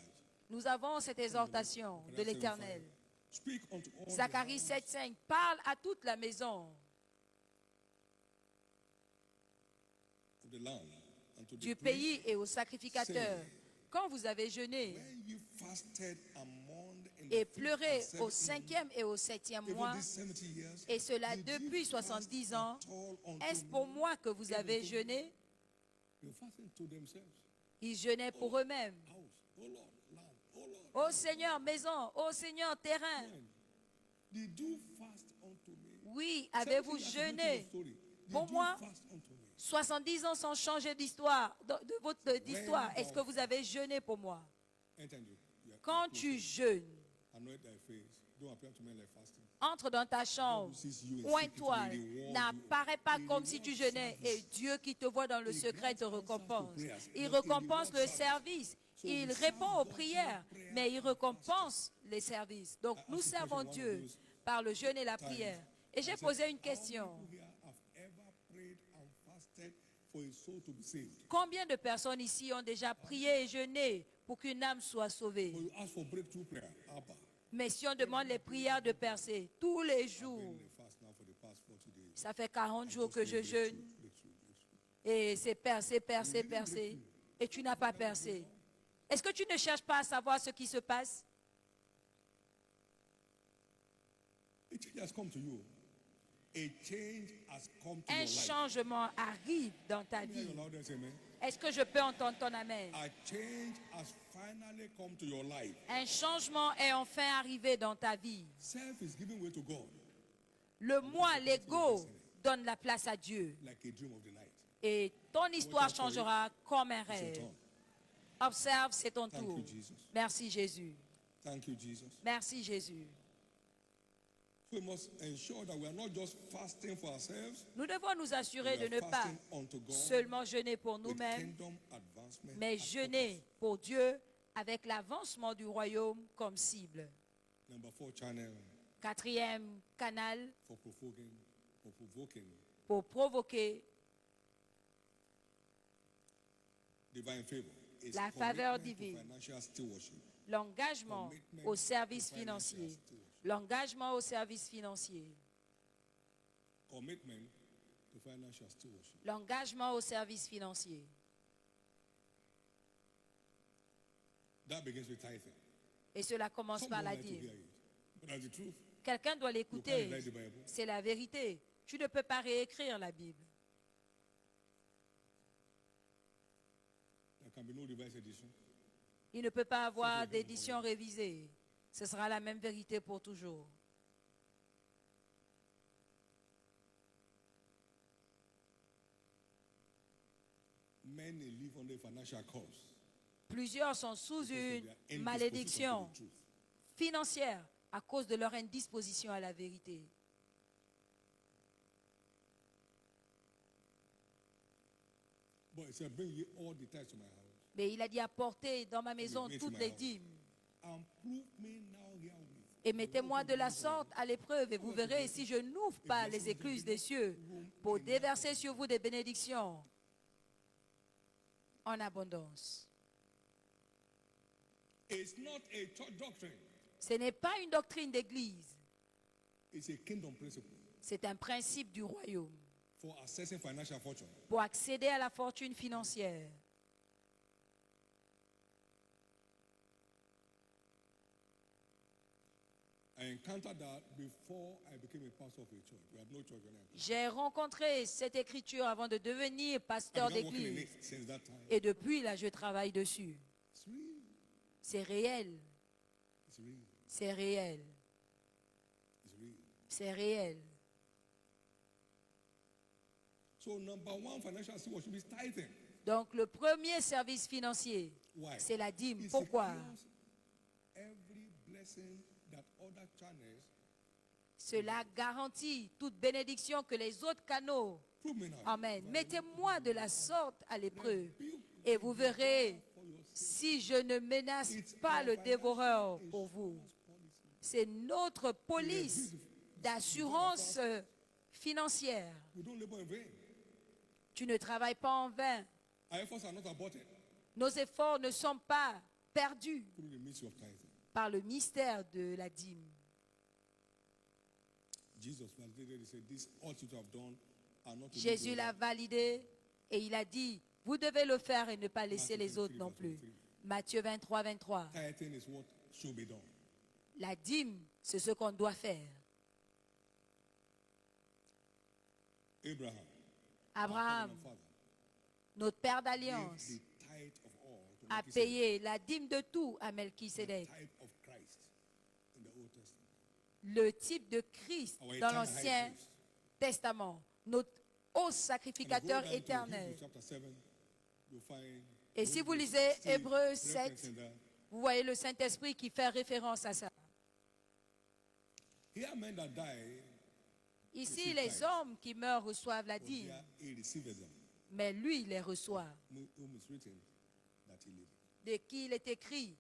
nous avons cette exhortation de Zechariah 7, l'Éternel. 5. Speak unto all the Zacharie house 7, 5, parle à toute la maison of the land and to the du priests, pays et aux sacrificateurs. Quand vous avez jeûné when you fasted and mourned in et the fifth pleuré and au seventh 5e et au 7e even mois, these 70 years, et cela did you depuis fast 70 at ans, all unto est-ce me? pour moi que vous avez jeûné? They were fasting to themselves. Ils jeûnaient pour eux-mêmes. House, oh Lord, land, oh Lord. Ô Seigneur, maison, ô Seigneur, terrain. When did you fast unto me? Oui, avez-vous 70 years jeûné? into the story, did Pour you moi, fast unto me? 70 ans sans changer d'histoire, de votre d'histoire. Est-ce que vous avez jeûné pour moi? Enter you. You are Quand close. tu jeûnes, Anoint thy face. Don't appear to me like fasting. entre dans ta chambre, oins-toi, n'apparaît pas comme si tu jeûnais, et Dieu qui te voit dans le secret te récompense. Il récompense le service, il répond aux prières, mais il récompense les services. Donc nous servons Dieu par le jeûne et la prière. Et j'ai posé une question. How many people here have ever prayed and fasted for a soul to be saved? Combien de personnes ici ont déjà prié et jeûné pour qu'une âme soit sauvée? Or you ask for breakthrough prayer? Abba. Mais si on demande les prières de percée tous les jours, Been in a fast now for the past 40 days. ça fait 40 jours que je Breakthrough, jeûne breakthrough, breakthrough. et c'est percé, percé, percé, et tu n'as pas percé. Est-ce que tu ne cherches pas à savoir ce qui se passe? A change has come to you. A change has come to Un your life. changement arrive dans ta Hear vie. your loudest amen. Est-ce que je peux entendre ton amen? A change has finally come to your life. Un changement est enfin arrivé dans ta vie. Self is giving way to God Le moi, l'ego, donne la place à Dieu. like a dream of the night. Et ton histoire changera comme un It's your rêve. turn. Observe, c'est ton Thank tour. you, Jesus. Merci Jésus. Thank you, Jesus. Merci Jésus. So we must ensure that we are not just fasting for ourselves, Nous devons nous assurer de we ne are pas fasting unto God seulement jeûner pour with nous-mêmes, kingdom advancement. mais as jeûner pour Dieu avec l'avancement du royaume comme cible. purpose. Number 4 channel 4e canal for provoking pour provoquer divine favor is la faveur commitment to divine. financial stewardship. l'engagement au service financier. L'engagement au service financier. Commitment to financial stewardship. L'engagement au service financier. That begins with tithing. Et cela commence Some par don't la like to dîme. hear it, but that's the truth. Quelqu'un doit You l'écouter. can't write the Bible. C'est la vérité. Tu ne peux pas réécrire la Bible. There can be no revised edition. Il ne peut pas avoir d'édition révisée. Ce sera la même vérité pour toujours. Many live under financial curse. Plusieurs sont sous because of une their indisposition malédiction to the truth. financière à cause de leur indisposition à la vérité. But it said, bring ye all the tithes to my house. Mais il a dit apportez dans ma maison Bring to toutes my les house. dîmes. And prove me now herewith. Et mettez-moi de la sorte à l'épreuve et vous verrez si je n'ouvre pas les écluses des cieux pour déverser sur vous des bénédictions en abondance. It's not a church doctrine. Ce n'est pas une doctrine d'église, It's a kingdom principle c'est un principe du royaume for accessing financial fortune. pour accéder à la fortune financière. I encountered that before I became a pastor of a church. We had no church when I J'ai rencontré cette écriture avant de devenir pasteur began working in d'église. it since that time. Et depuis là, je travaille dessus. It's real. C'est réel, It's real. c'est réel, It's real. c'est réel. So number one financial stewardship is tithing. Donc le premier service financier, Why? c'est la dîme. It Pourquoi? secures every blessing that other channels Cela garantit toute bénédiction que les autres canaux. Prove me now. Amen. Mettez-moi de la sorte à l'épreuve et vous verrez si je ne menace pas le dévoreur pour vous. C'est notre police d'assurance financière. We don't labor in vain. Tu ne travailles pas en vain. Our efforts are not aborted Nos efforts ne sont pas perdus through the mystery of tithing. par le mystère de la dîme. Jesus validated, he said, this all you have done are not to Jésus leave l'a the validé et il a dit, vous devez le faire et ne pas laisser les autres non plus. Matthieu 23, 23. Tithing is what should be done. La dîme, c'est ce qu'on doit faire. Abraham, Abraham, our father, notre père gave d'alliance, the tithe of all to a Melchizedek, payé la dîme de tout à the Melchisédek. tithe of Christ in the Old Testament. Le type de Christ Our dans eternal l'Ancien high priest. Testament, notre haut And sacrificateur if you go down to éternel. Hebrews chapter 7, you'll find Et si vous Hebrews lisez still Hébreux 7, referencing that. vous voyez le Saint-Esprit qui fait référence à ça. Here men that die, Ici, les hommes qui meurent reçoivent la but dîme, here he receiveth them, mais lui, il les reçoit. whom is written that he liveth. De qui il est écrit,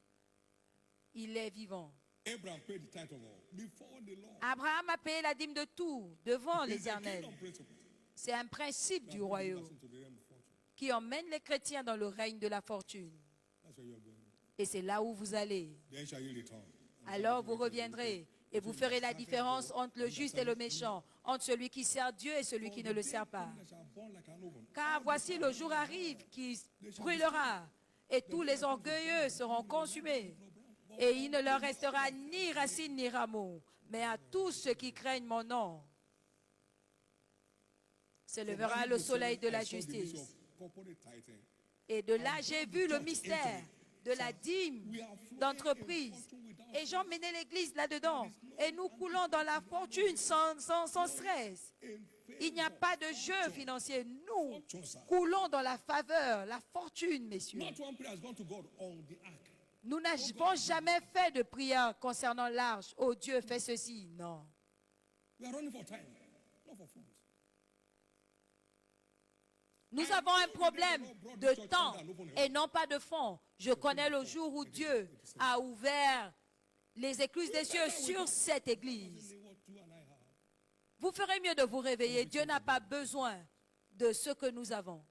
il est vivant. Abraham paid the tithe of all before the Lord. Abraham a payé la dîme de tout devant It's a l'Éternel. kingdom principle. C'est un principe du That brings us royaume into the realm of fortune. qui emmène les chrétiens dans le règne de la fortune. That's where you're going. Et c'est là où vous allez. Then shall you return. Alors vous reviendrez et vous ferez la différence entre le juste et le méchant, entre celui qui sert Dieu et celui qui ne le sert pas. Car voici le jour arrive qui brûlera et tous les orgueilleux seront consumés. Et il ne leur restera ni racine ni rameau, mais à tous ceux qui craignent mon nom s'élèvera le soleil de la justice. Et de là, j'ai vu le mystère de la dîme d'entreprise. Et j'emmenais l'église là-dedans. Et nous coulons dans la fortune sans stress. Il n'y a pas de jeu financier. Nous coulons dans la faveur, la fortune, messieurs. Not one prayer has gone to God on the ark. Nous n'avons jamais fait de prière concernant l'arche. Oh Dieu, fais ceci. Non. We are running for time, not for funds. Nous avons un problème de temps et non pas de fonds. Je connais le jour où Dieu a ouvert les écluses des cieux sur cette église. What you and I have. Vous ferez mieux de vous réveiller. Dieu n'a pas besoin de ce que nous avons.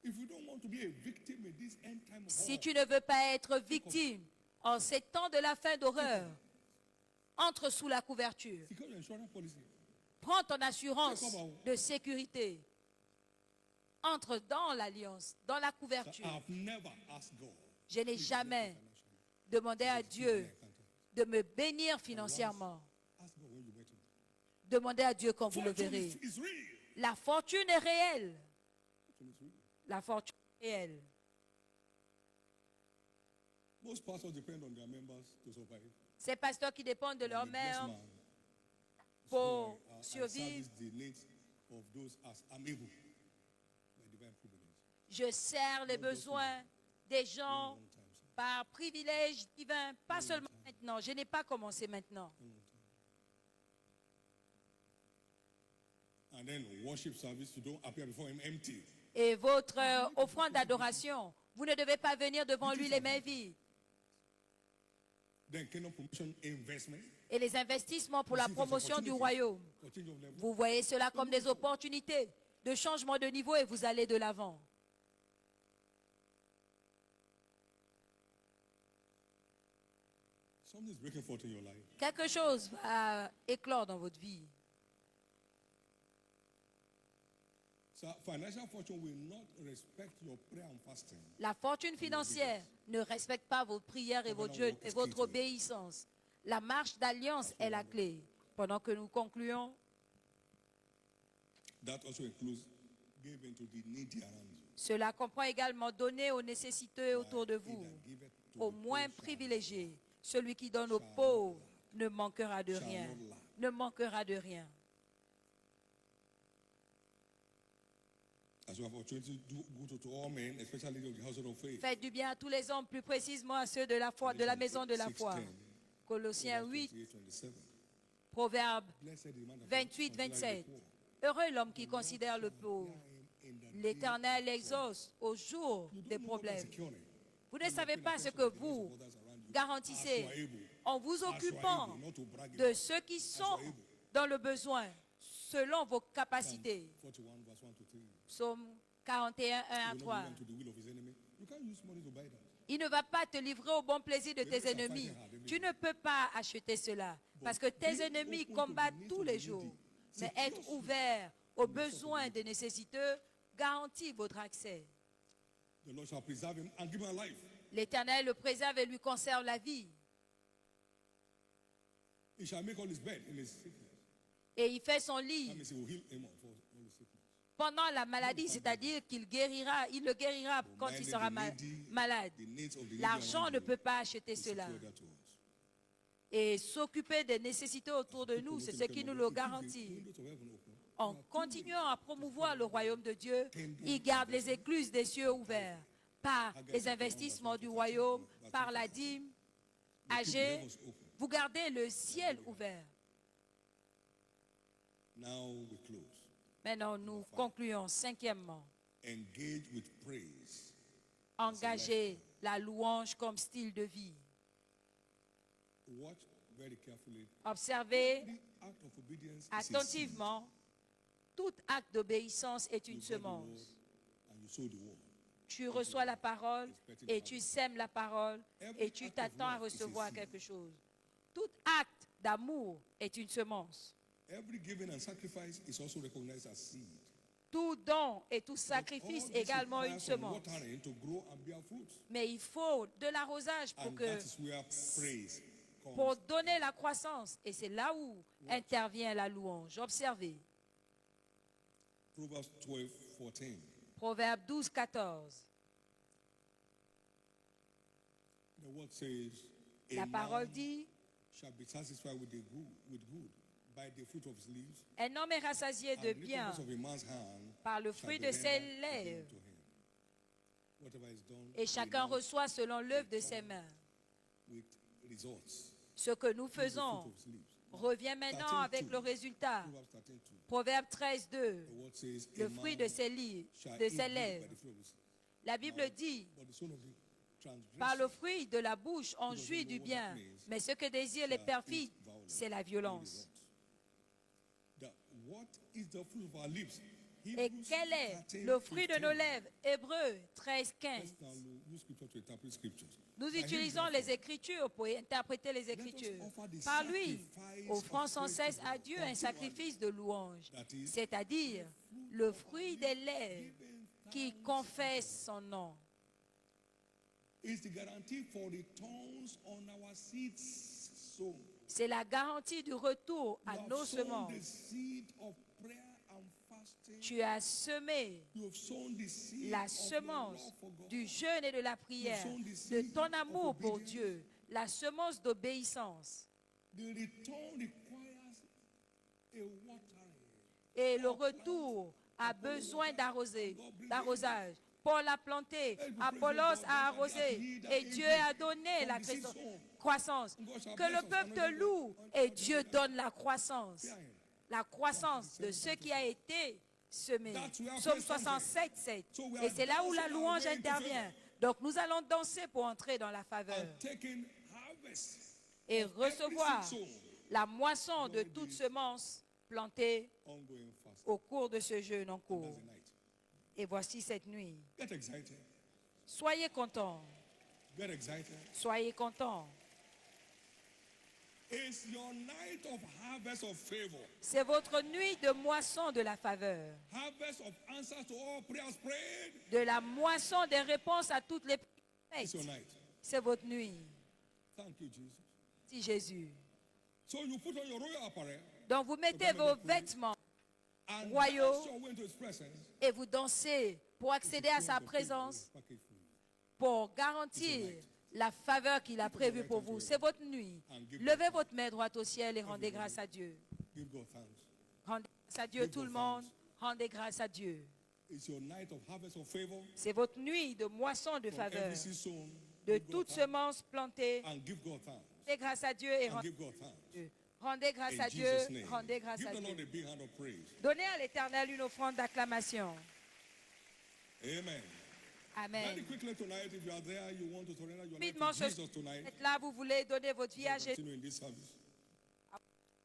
If you don't want to be a victim in this end time of Si war, tu ne veux pas être victime en ces temps de la fin d'horreur, entre sous la couverture. secure your insurance policy. Prends ton assurance de sécurité. Entre dans l'alliance, dans la couverture. I've never asked God. Je n'ai jamais demandé à Dieu de me bénir financièrement. Ask God when you met him. Demandez à Dieu quand vous le Fortune verrez. is real. La fortune est réelle. Fortune is real. La fortune est réelle. Most pastors depend on their members to survive. Ces pasteurs qui dépendent de I'm a leurs blessed mères man. pour I survivre. service the needs of those as I'm able. My divine privilege. Je sers les besoins des gens par privilège divin, pas seulement maintenant. Je n'ai pas commencé maintenant. And then worship service, you don't appear before him empty. Et votre offrande d'adoration, vous ne devez pas venir devant lui les mains vides. Then kingdom promotion investment. Et les investissements pour la promotion du royaume. For change of level. Vous voyez cela comme des opportunités de changement de niveau et vous allez de l'avant. Something is breaking forth in your life. Quelque chose va éclore dans votre vie. So financial fortune will not respect your prayer and fasting. La fortune financière ne respecte pas votre prière et votre jeûne et votre obéissance. La marche d'alliance est la clé. Pendant que nous concluons, That also includes giving to the needy around you. cela comprend également donner aux nécessiteux autour de vous, He that giveth to aux the moins poor shall privilégiés. Celui qui donne aux pauvres ne manquera de rien. Ne manquera de rien. As you have opportunity, do good to all men, especially of the household of faith. Faites du bien à tous les hommes, plus précisément à ceux de la foi, de la maison de la foi. Colossiens 8, 28, 27. Proverbe Blessed is the man that 28, considers the 27. poor. Heureux l'homme qui considère le pauvre. In the L'Éternel day of l'exauce au jour trouble. You des don't know what problèmes. is securing. Vous ne savez pas ce que vous garantissez en vous occupant de ceux qui sont dans le besoin selon vos capacités. 41 verse 1 to 3. Psaume 41, 1 à You 3. know, to the will of his enemy. You can't use money to buy that. Il ne va pas te livrer au bon plaisir de tes ennemis. Tu ne peux pas acheter cela parce que tes ennemis combattent tous les jours. Mais être ouvert aux besoins des nécessiteux garantit votre accès. The Lord shall preserve him and give him life. L'Éternel le préserve et lui conserve la vie. He shall make all his bed in his sickness. Et il fait son That lit means he will heal him for all his sickness. pendant la maladie, c'est-à-dire il le guérira quand il sera malade. The needs of the needy L'argent around ne you. peut pas acheter cela. Secure that to us. Et s'occuper des nécessités autour de nous, c'est ce qui nous le garantit. Windows of heaven open. En continuant à promouvoir le royaume de Dieu, il garde les écluses des cieux ouverts par les investissements du royaume, par la dîme. Âgé, vous gardez le ciel ouvert. Now we close. Maintenant, nous concluons. Cinquièmement, Engage with praise. engager la louange comme style de vie. Watch very carefully. Observez The act of obedience is a seed. attentivement. Tout acte d'obéissance est une You got the word semence. and you sow the word. Tu reçois la parole et tu sèmes la parole et tu t'attends à recevoir quelque chose. Tout acte d'amour est une semence. Every giving and sacrifice is also recognized as seed. Tout don et tout sacrifice All est this également requires une some semence. watering to grow and bear fruit. Mais il faut de l'arrosage And that is where praise comes. donner la croissance. Et c'est là où intervient la louange. Observez. Proverbs 12, 14. Proverbe 12, 14. The word says, La "A parole man dit, shall be satisfied with good by the fruit of his lips, un homme est rassasié and de the bien recompense of a man's hand par le shall fruit be de ses rendered lèvres. to him." Whatever is done Et chacun will not reçoit selon l'œuvre de ses mains. with results. Ce que nous From the fruit faisons of his lips. revient maintenant avec le résultat. Proverbs 13:2. Proverbe 13, 2. The word says, Le "A fruit man de ses lits, shall de eat ses good by lèvres. the fruit of his lips." La Bible dit, But the son of the transgressor par le fruit de la bouche, on jouit du bien. Mais ce que désirent les perfides, c'est la violence. What is the fruit of our lips? Et Hebrews quel est 13, le fruit de 15. nos lèvres? Hébreux 13, 15. Let's now use scripture to interpret scriptures. Nous By him, utilisons les Écritures pour interpréter les Écritures. Par lui, offrons sans cesse à Dieu un sacrifice de louange, c'est-à-dire le fruit des lèvres qui confesse son nom. Is the guarantee for returns on our seeds sown. C'est la garantie du retour à You have nos sown the semences. seed of prayer and fasting. Tu as semé You have sown the seed la of your semence love for God. du jeûne et de la prière, de ton amour pour Dieu, la semence d'obéissance. The return requires a watering. Et le retour a besoin d'arrosage. Paul a planté, Apollos a arrosé, et Dieu a donné la croissance. Que le peuple te loue, et Dieu donne la croissance. La croissance de ce qui a été semé. Psaume 67, 7. Et c'est là où la louange intervient. Donc nous allons danser pour entrer dans la faveur And taking harvest et of every recevoir seed sown. la moisson de toute semence plantée Ongoing fasting. au cours de ce jeûne en That's cours. the night. Et voici cette nuit. Get excited. Soyez contents. Get excited. Soyez contents. It's your night of harvest of favor. C'est votre nuit de moisson de la faveur. Harvest of answers to all prayers prayed. De la moisson des réponses à toutes les It's your prières. night. C'est votre nuit. Thank you, Jesus. Si Jésus. So you put on your royal apparel Donc vous mettez vos vêtements and Royaux. dance your way into his presence. et vous dansez pour accéder à sa présence, pour garantir la faveur qu'il a prévue pour vous. C'est votre nuit. Levez votre main droite au ciel et rendez grâce à Dieu. Give God thanks. Rendez grâce à Dieu, tout le monde. Rendez grâce à Dieu. It's your night of harvest of favor. C'est votre nuit de moisson de From faveur. every seed sown, De give God toute thanks. semence plantée, And give God thanks. rendez grâce à Dieu et And rendez give God thanks. Dieu. Rendez grâce In à Dieu. Jesus' name. Rendez grâce Give à the Dieu. Lord a big hand of praise. Donnez à l'Éternel une offrande d'acclamation. Amen. Very Amen. quickly tonight, if you are there, you want to surrender your life Rapidement, to ce Jesus tonight. êtes là, vous voulez donner votre vie à Jésus, Continue in this service.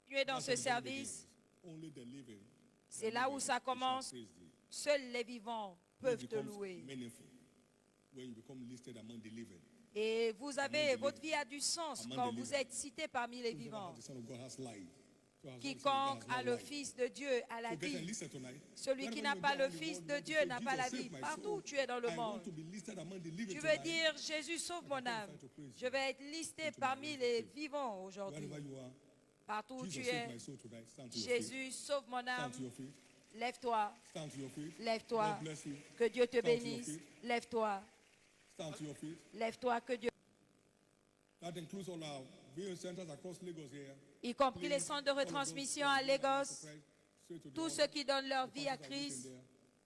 continuez dans That's ce how the Bible service. begins. Only the living. C'est là où ça commence. Praise thee. Seuls les vivants It peuvent te becomes louer. meaningful when you become listed among the living. Et vous avez, votre vie a du sens quand vous êtes cité parmi les vivants. The Son of God has life. So as long as the Son of God Quiconque has a no le life. Fils de Dieu a la So get vie. enlisted tonight. Celui qui n'a pas le Fils de Dieu n'a pas la vie. Partout où tu es dans le I want monde, to be listed among the living tu veux tonight. dire, Jésus, sauve mon âme. Je vais être listé parmi les vivants aujourd'hui. Wherever you are, Partout où Jesus tu save es, my soul tonight. Stand to your feet. Jésus, sauve mon âme. Stand to your feet. Lève-toi, Stand to your feet. lève-toi. God bless you. Que Dieu te Stand to your bénisse. feet. Lève-toi, Stand to your feet. lève-toi, que Dieu, That includes all our viewing centers across Lagos here. y compris les centres de retransmission à Lagos, tous ceux qui donnent leur vie à Christ,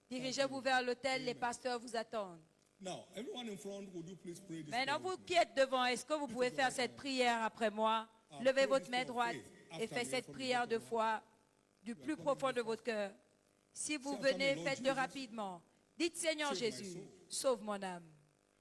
dirigez-vous vers l'autel, les pasteurs vous attendent. Now, everyone in front, would you please pray this Maintenant, prayer vous qui êtes devant, est-ce que vous pouvez faire cette prière après moi? Levez votre main droite et faites cette prière de foi du plus profond de votre cœur. Si vous venez, faites-le rapidement. Dites, Seigneur Jésus, sauve mon âme.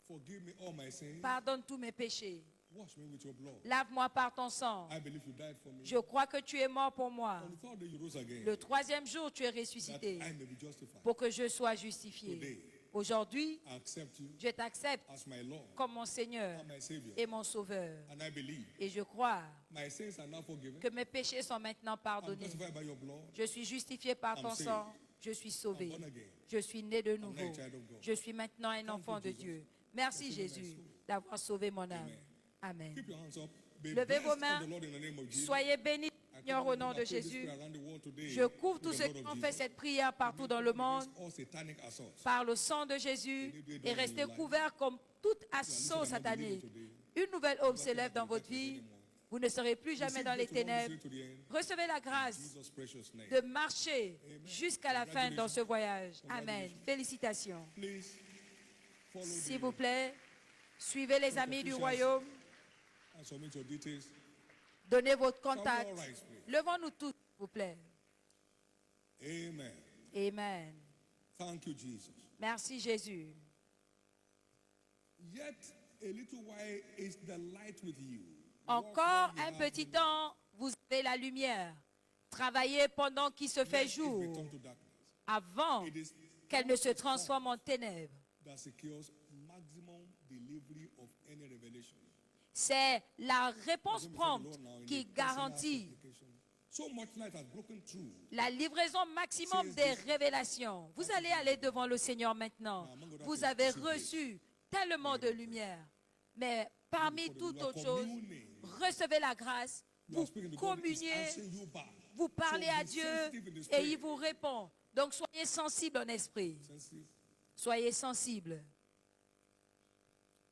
Forgive me all my sins. Pardonne tous mes péchés. Wash me with your blood. Lave-moi par ton sang. I believe you died for me. Je crois que tu es mort pour moi. On the third day you rose again. Le troisième jour, tu es That ressuscité I may be justified. pour que je sois justifié. Aujourd'hui, I accept you je t'accepte as my Lord comme mon Seigneur and my Savior. et mon Sauveur. And I believe Et je crois my sins are now forgiven. que mes péchés sont maintenant I'm pardonnés. justified by your blood. Je suis justifié par ton saved. sang. Je suis sauvé. I'm born again. Je suis né de now nouveau. a child of God. Je suis maintenant un enfant de Jesus. Dieu. Merci Forgive my Jésus soul. d'avoir sauvé mon âme. Amen. Amen. Keep your hands up. Be Levez blessed vos of mains. the Lord in the name of Jesus. Soyez bénis, I Seigneur, cover au nom those de that pray this Jésus. prayer around the world today Je couvre with tous the ceux blood qui of ont fait Jesus. cette prière partout dans le monde All satanic assaults. par le sang de Jésus et restez couverts comme tout assaut satanique. Une nouvelle aube s'élève dans votre vie. Vous ne serez plus jamais dans les ténèbres. Recevez la grâce Jesus' precious name. de marcher jusqu'à la fin dans ce voyage. Amen. Félicitations. Please follow S'il the vous plaît, suivez les amis du royaume. and submit your details. Donnez votre contact. All right, please. Levons-nous tous, s'il vous plaît. Amen. Amen. Thank you, Jesus. Merci Jésus. Yet a little while is the light with you. Encore Walk where un you petit have temps, vous avez la lumière. Travaillez pendant qu'il se fait lest it jour, return to darkness. avant It is qu'elle ne se transforme en ténèbres. that secures maximum delivery of any revelation. C'est la réponse Let me tell the prompte Lord now in qui the personal garantit supplication. So much light has broken through. la livraison maximum des révélations. Vous allez aller devant le Seigneur maintenant. Vous avez reçu tellement de lumière. Mais parmi toutes autres choses, recevez la grâce, You are vous speaking to God, he's communiez, answering you back. vous parlez So à be Dieu sensitive in the et spirit. il vous répond. Donc soyez sensible en esprit. Sensitive. Soyez sensible.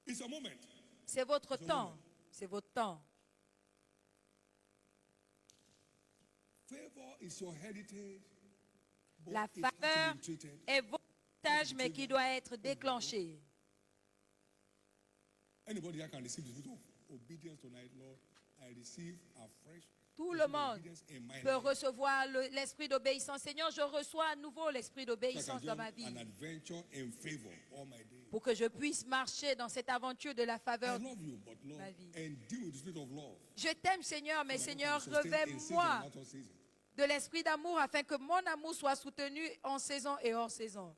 It's a moment. C'est votre temps. C'est votre temps. Favor is your heritage. but La it has to be faveur treated. est votre héritage, mais qui doit être déclenché. Anybody here can receive the spirit of obedience tonight, Lord. I receive a fresh Tout spirit le of monde obedience in my peut life. recevoir l'esprit d'obéissance. Seigneur, je reçois à nouveau l'esprit So I can d'obéissance dans join ma vie an adventure in favor all my days. pour que je puisse marcher dans cette aventure de la I faveur. love you, but Lord, ma vie. and deal with the spirit of love. Je t'aime, Seigneur, mais So that I Seigneur, can sustain in season revêt-moi and out of season. de l'esprit d'amour afin que mon amour soit soutenu en saison et hors saison.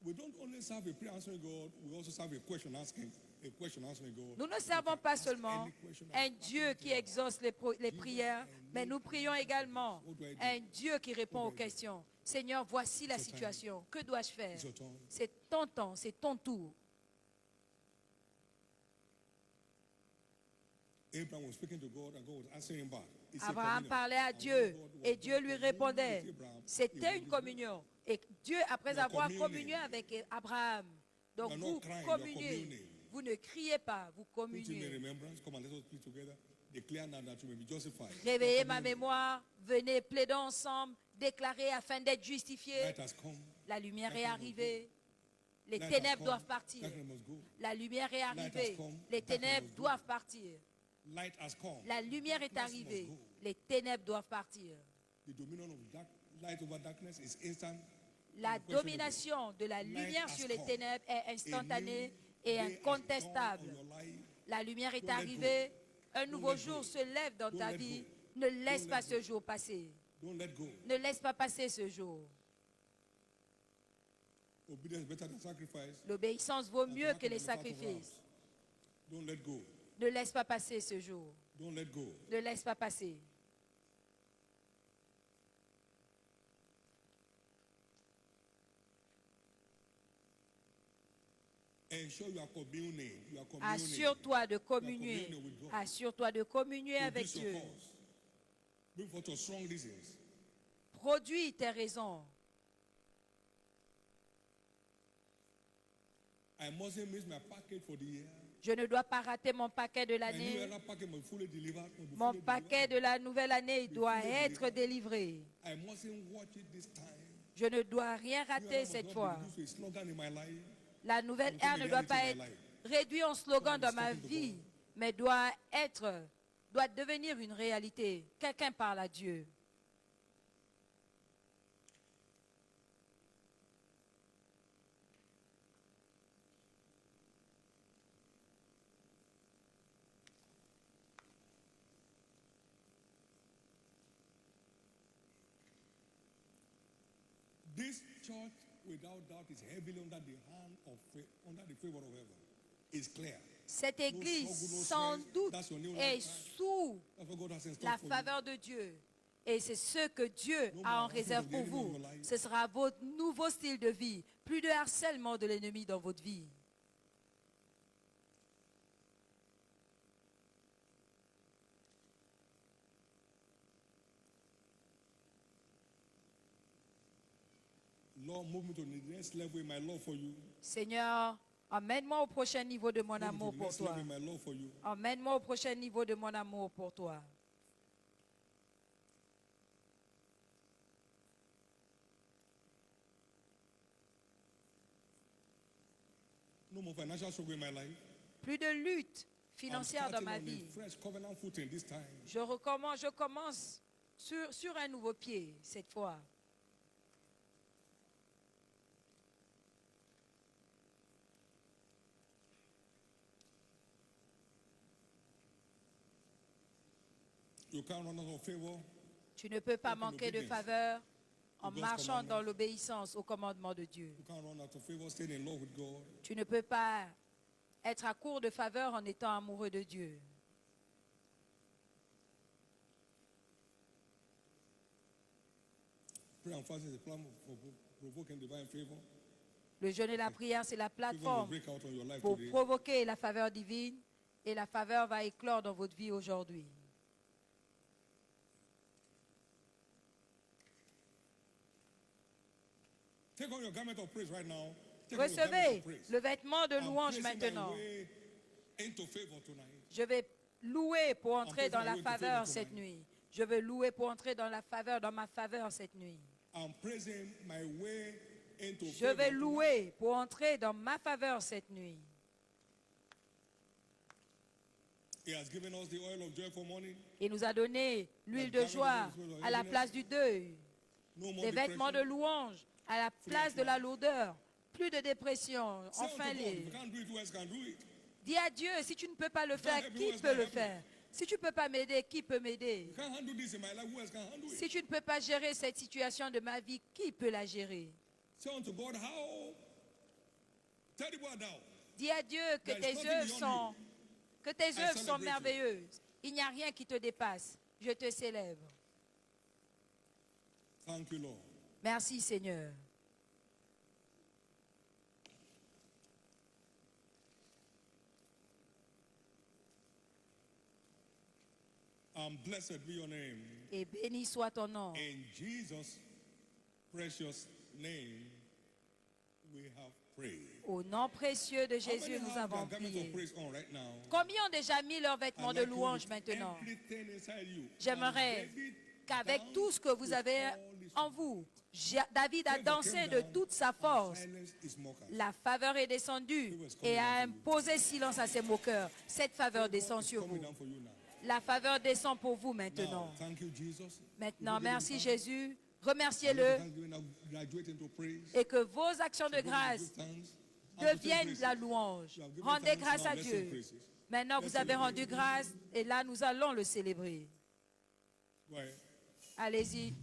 We don't only serve a prayer answering God, we also serve a question answering God. Nous ne servons pas seulement un Dieu qui exauce les prières, mais nous prions également un Dieu qui répond aux questions. Seigneur, voici la situation. Que dois-je faire? It's your turn. C'est ton temps, c'est ton tour. Abraham was speaking to God and God was answering him back. It's a Abraham communion. parlait à And Dieu when God was et Dieu lui communing répondait. with Abraham, he C'était was une communion. Et Dieu, après You're avoir communing. communié avec Abraham, donc You're vous not crying, you're communiez. communing. Vous ne criez pas, vous Put in communiez. remembrance. Come and let us plead together. Declare now that you may be justified. Réveillez ma mémoire, venez, plaidons ensemble, déclarez afin d'être justifié. Light has come. La lumière est arrivée. Les Light has ténèbres come, doivent partir. darkness must go. La lumière est arrivée. come, Les darkness ténèbres must go. doivent partir. Light has come. La lumière est Darkness must arrivée. go. Les ténèbres doivent partir. The dominion of light over darkness is instant. La unquestionable. domination de la lumière has sur les come. ténèbres est A instantanée new et day has incontestable. dawned on your life. La lumière est Don't let arrivée. Un Don't nouveau let jour go. se lève dans Don't ta let vie. go. Ne laisse Don't pas let ce jour passer. Don't let go. Ne laisse pas passer ce jour. Obedience is better than sacrifice. L'obéissance vaut And mieux work que in les the heart of sacrifices. rams. Don't let go. Ne laisse pas passer ce jour. Don't let go. Ne laisse pas passer. Ensure you are communing. You are communing. Assure-toi de communier. communion with God. Assure-toi de communier avec Produce your Dieu. cause. Bring forth your strong reasons. Produis tes raisons. I mustn't miss my package for the year. Je ne dois pas rater mon paquet de My new l'année. era package must be fully delivered. must be Mon fully paquet delivered. de la nouvelle année doit fully être delivered. délivré. I mustn't watch it this time. Je ne dois rien New era rater must cette not fois. be reduced to a slogan in my life. La nouvelle Become a ère ne doit reality pas in my être life. réduite en slogan dans ma Someone is vie, talking to mais doit devenir une réalité. Quelqu'un parle à Dieu. This church, without doubt, is heavily under the hand of under the favor of heaven. It's clear. Cette No église, struggle, no sans stress. doute, That's your new est lifetime. sous That's what God has in store la for you. faveur de Dieu. Et c'est ce que Dieu No a en more réserve hassle of pour the enemy vous. in your life. Ce sera votre nouveau style de vie. Plus de harcèlement de l'ennemi dans votre vie. Lord, move me to the next level in my love for you. Seigneur, emmène-moi au prochain niveau de mon Move me to amour the pour next toi. level in my love for you. Emmène-moi au prochain niveau de mon amour pour toi. No more financial struggle in my life. Plus de lutte I'm financière dans starting ma on a vie. fresh covenant footing this time. Je commence sur un nouveau pied cette fois. You can't run out of favor. Tu ne peux pas Walk in manquer de obedience faveur en to God's marchant dans commandments. l'obéissance au commandement de Dieu. You can't run out of favor staying in love with God. Tu ne peux pas être à court de faveur en étant amoureux de Dieu. Prayer and fasting is a plan for provoking divine favor. Le jeûne et la prière, c'est la Favor will plateforme break out on your life pour today. provoquer la faveur divine et la faveur va éclore dans votre vie aujourd'hui. Take on your garment of praise right now. Take on your garment Recevez of praise. le vêtement de I'm louange praising my maintenant. way into favor tonight. Je vais louer pour entrer dans la praising my way to faveur favor cette tonight. nuit. Je vais louer pour entrer dans la faveur, dans ma faveur cette nuit. I'm praising my way into Je favor vais tonight. louer pour entrer dans ma faveur cette nuit. He has given us the oil of joy for morning. Il nous a donné l'huile de joie à la place du deuil, No more des vêtements de depression. louange à la place de la lourdeur, plus de dépression. Say unto Enfin, God, if you can't do it, who else can do it? dis à Dieu, si tu ne peux pas le faire, help me, qui who else peut can le help me? faire? Si tu ne peux pas m'aider, qui peut m'aider? You can't handle this in my life, who else can handle it? Si tu ne peux pas gérer cette situation de ma vie, qui peut la gérer? Say unto God, how terrible art thou? Dis à Dieu que There is tes nothing œuvres beyond sont, que tes œuvres sont celebrate you. merveilleuses. Il n'y a rien qui te dépasse. Je te célèbre. Thank you, Lord. Merci Seigneur. Blessed be your name. Et béni soit ton nom. In Jesus' precious name, we have prayed. Au nom précieux de How many Jésus, nous have avons their garment of prié. praise on right now? Combien ont déjà mis leurs vêtements I'd de like you louange with maintenant? everything inside you. J'aimerais And David qu'avec down tout ce que vous with avez all his en vous, David a dansé de toute sa force. Silence his mockers. La faveur est descendue et a imposé silence à ses moqueurs. Cette faveur descend sur Coming vous. down for you now. La faveur descend pour vous Now, maintenant. thank you, Jesus. Maintenant, merci Jésus. Jésus. Remerciez-le Graduate into praise. et que vos actions de grâce deviennent la louange. Rendez grâce à Dieu. Maintenant, vous avez rendu grâce et là, nous allons le célébrer. Go ahead. Allez-y.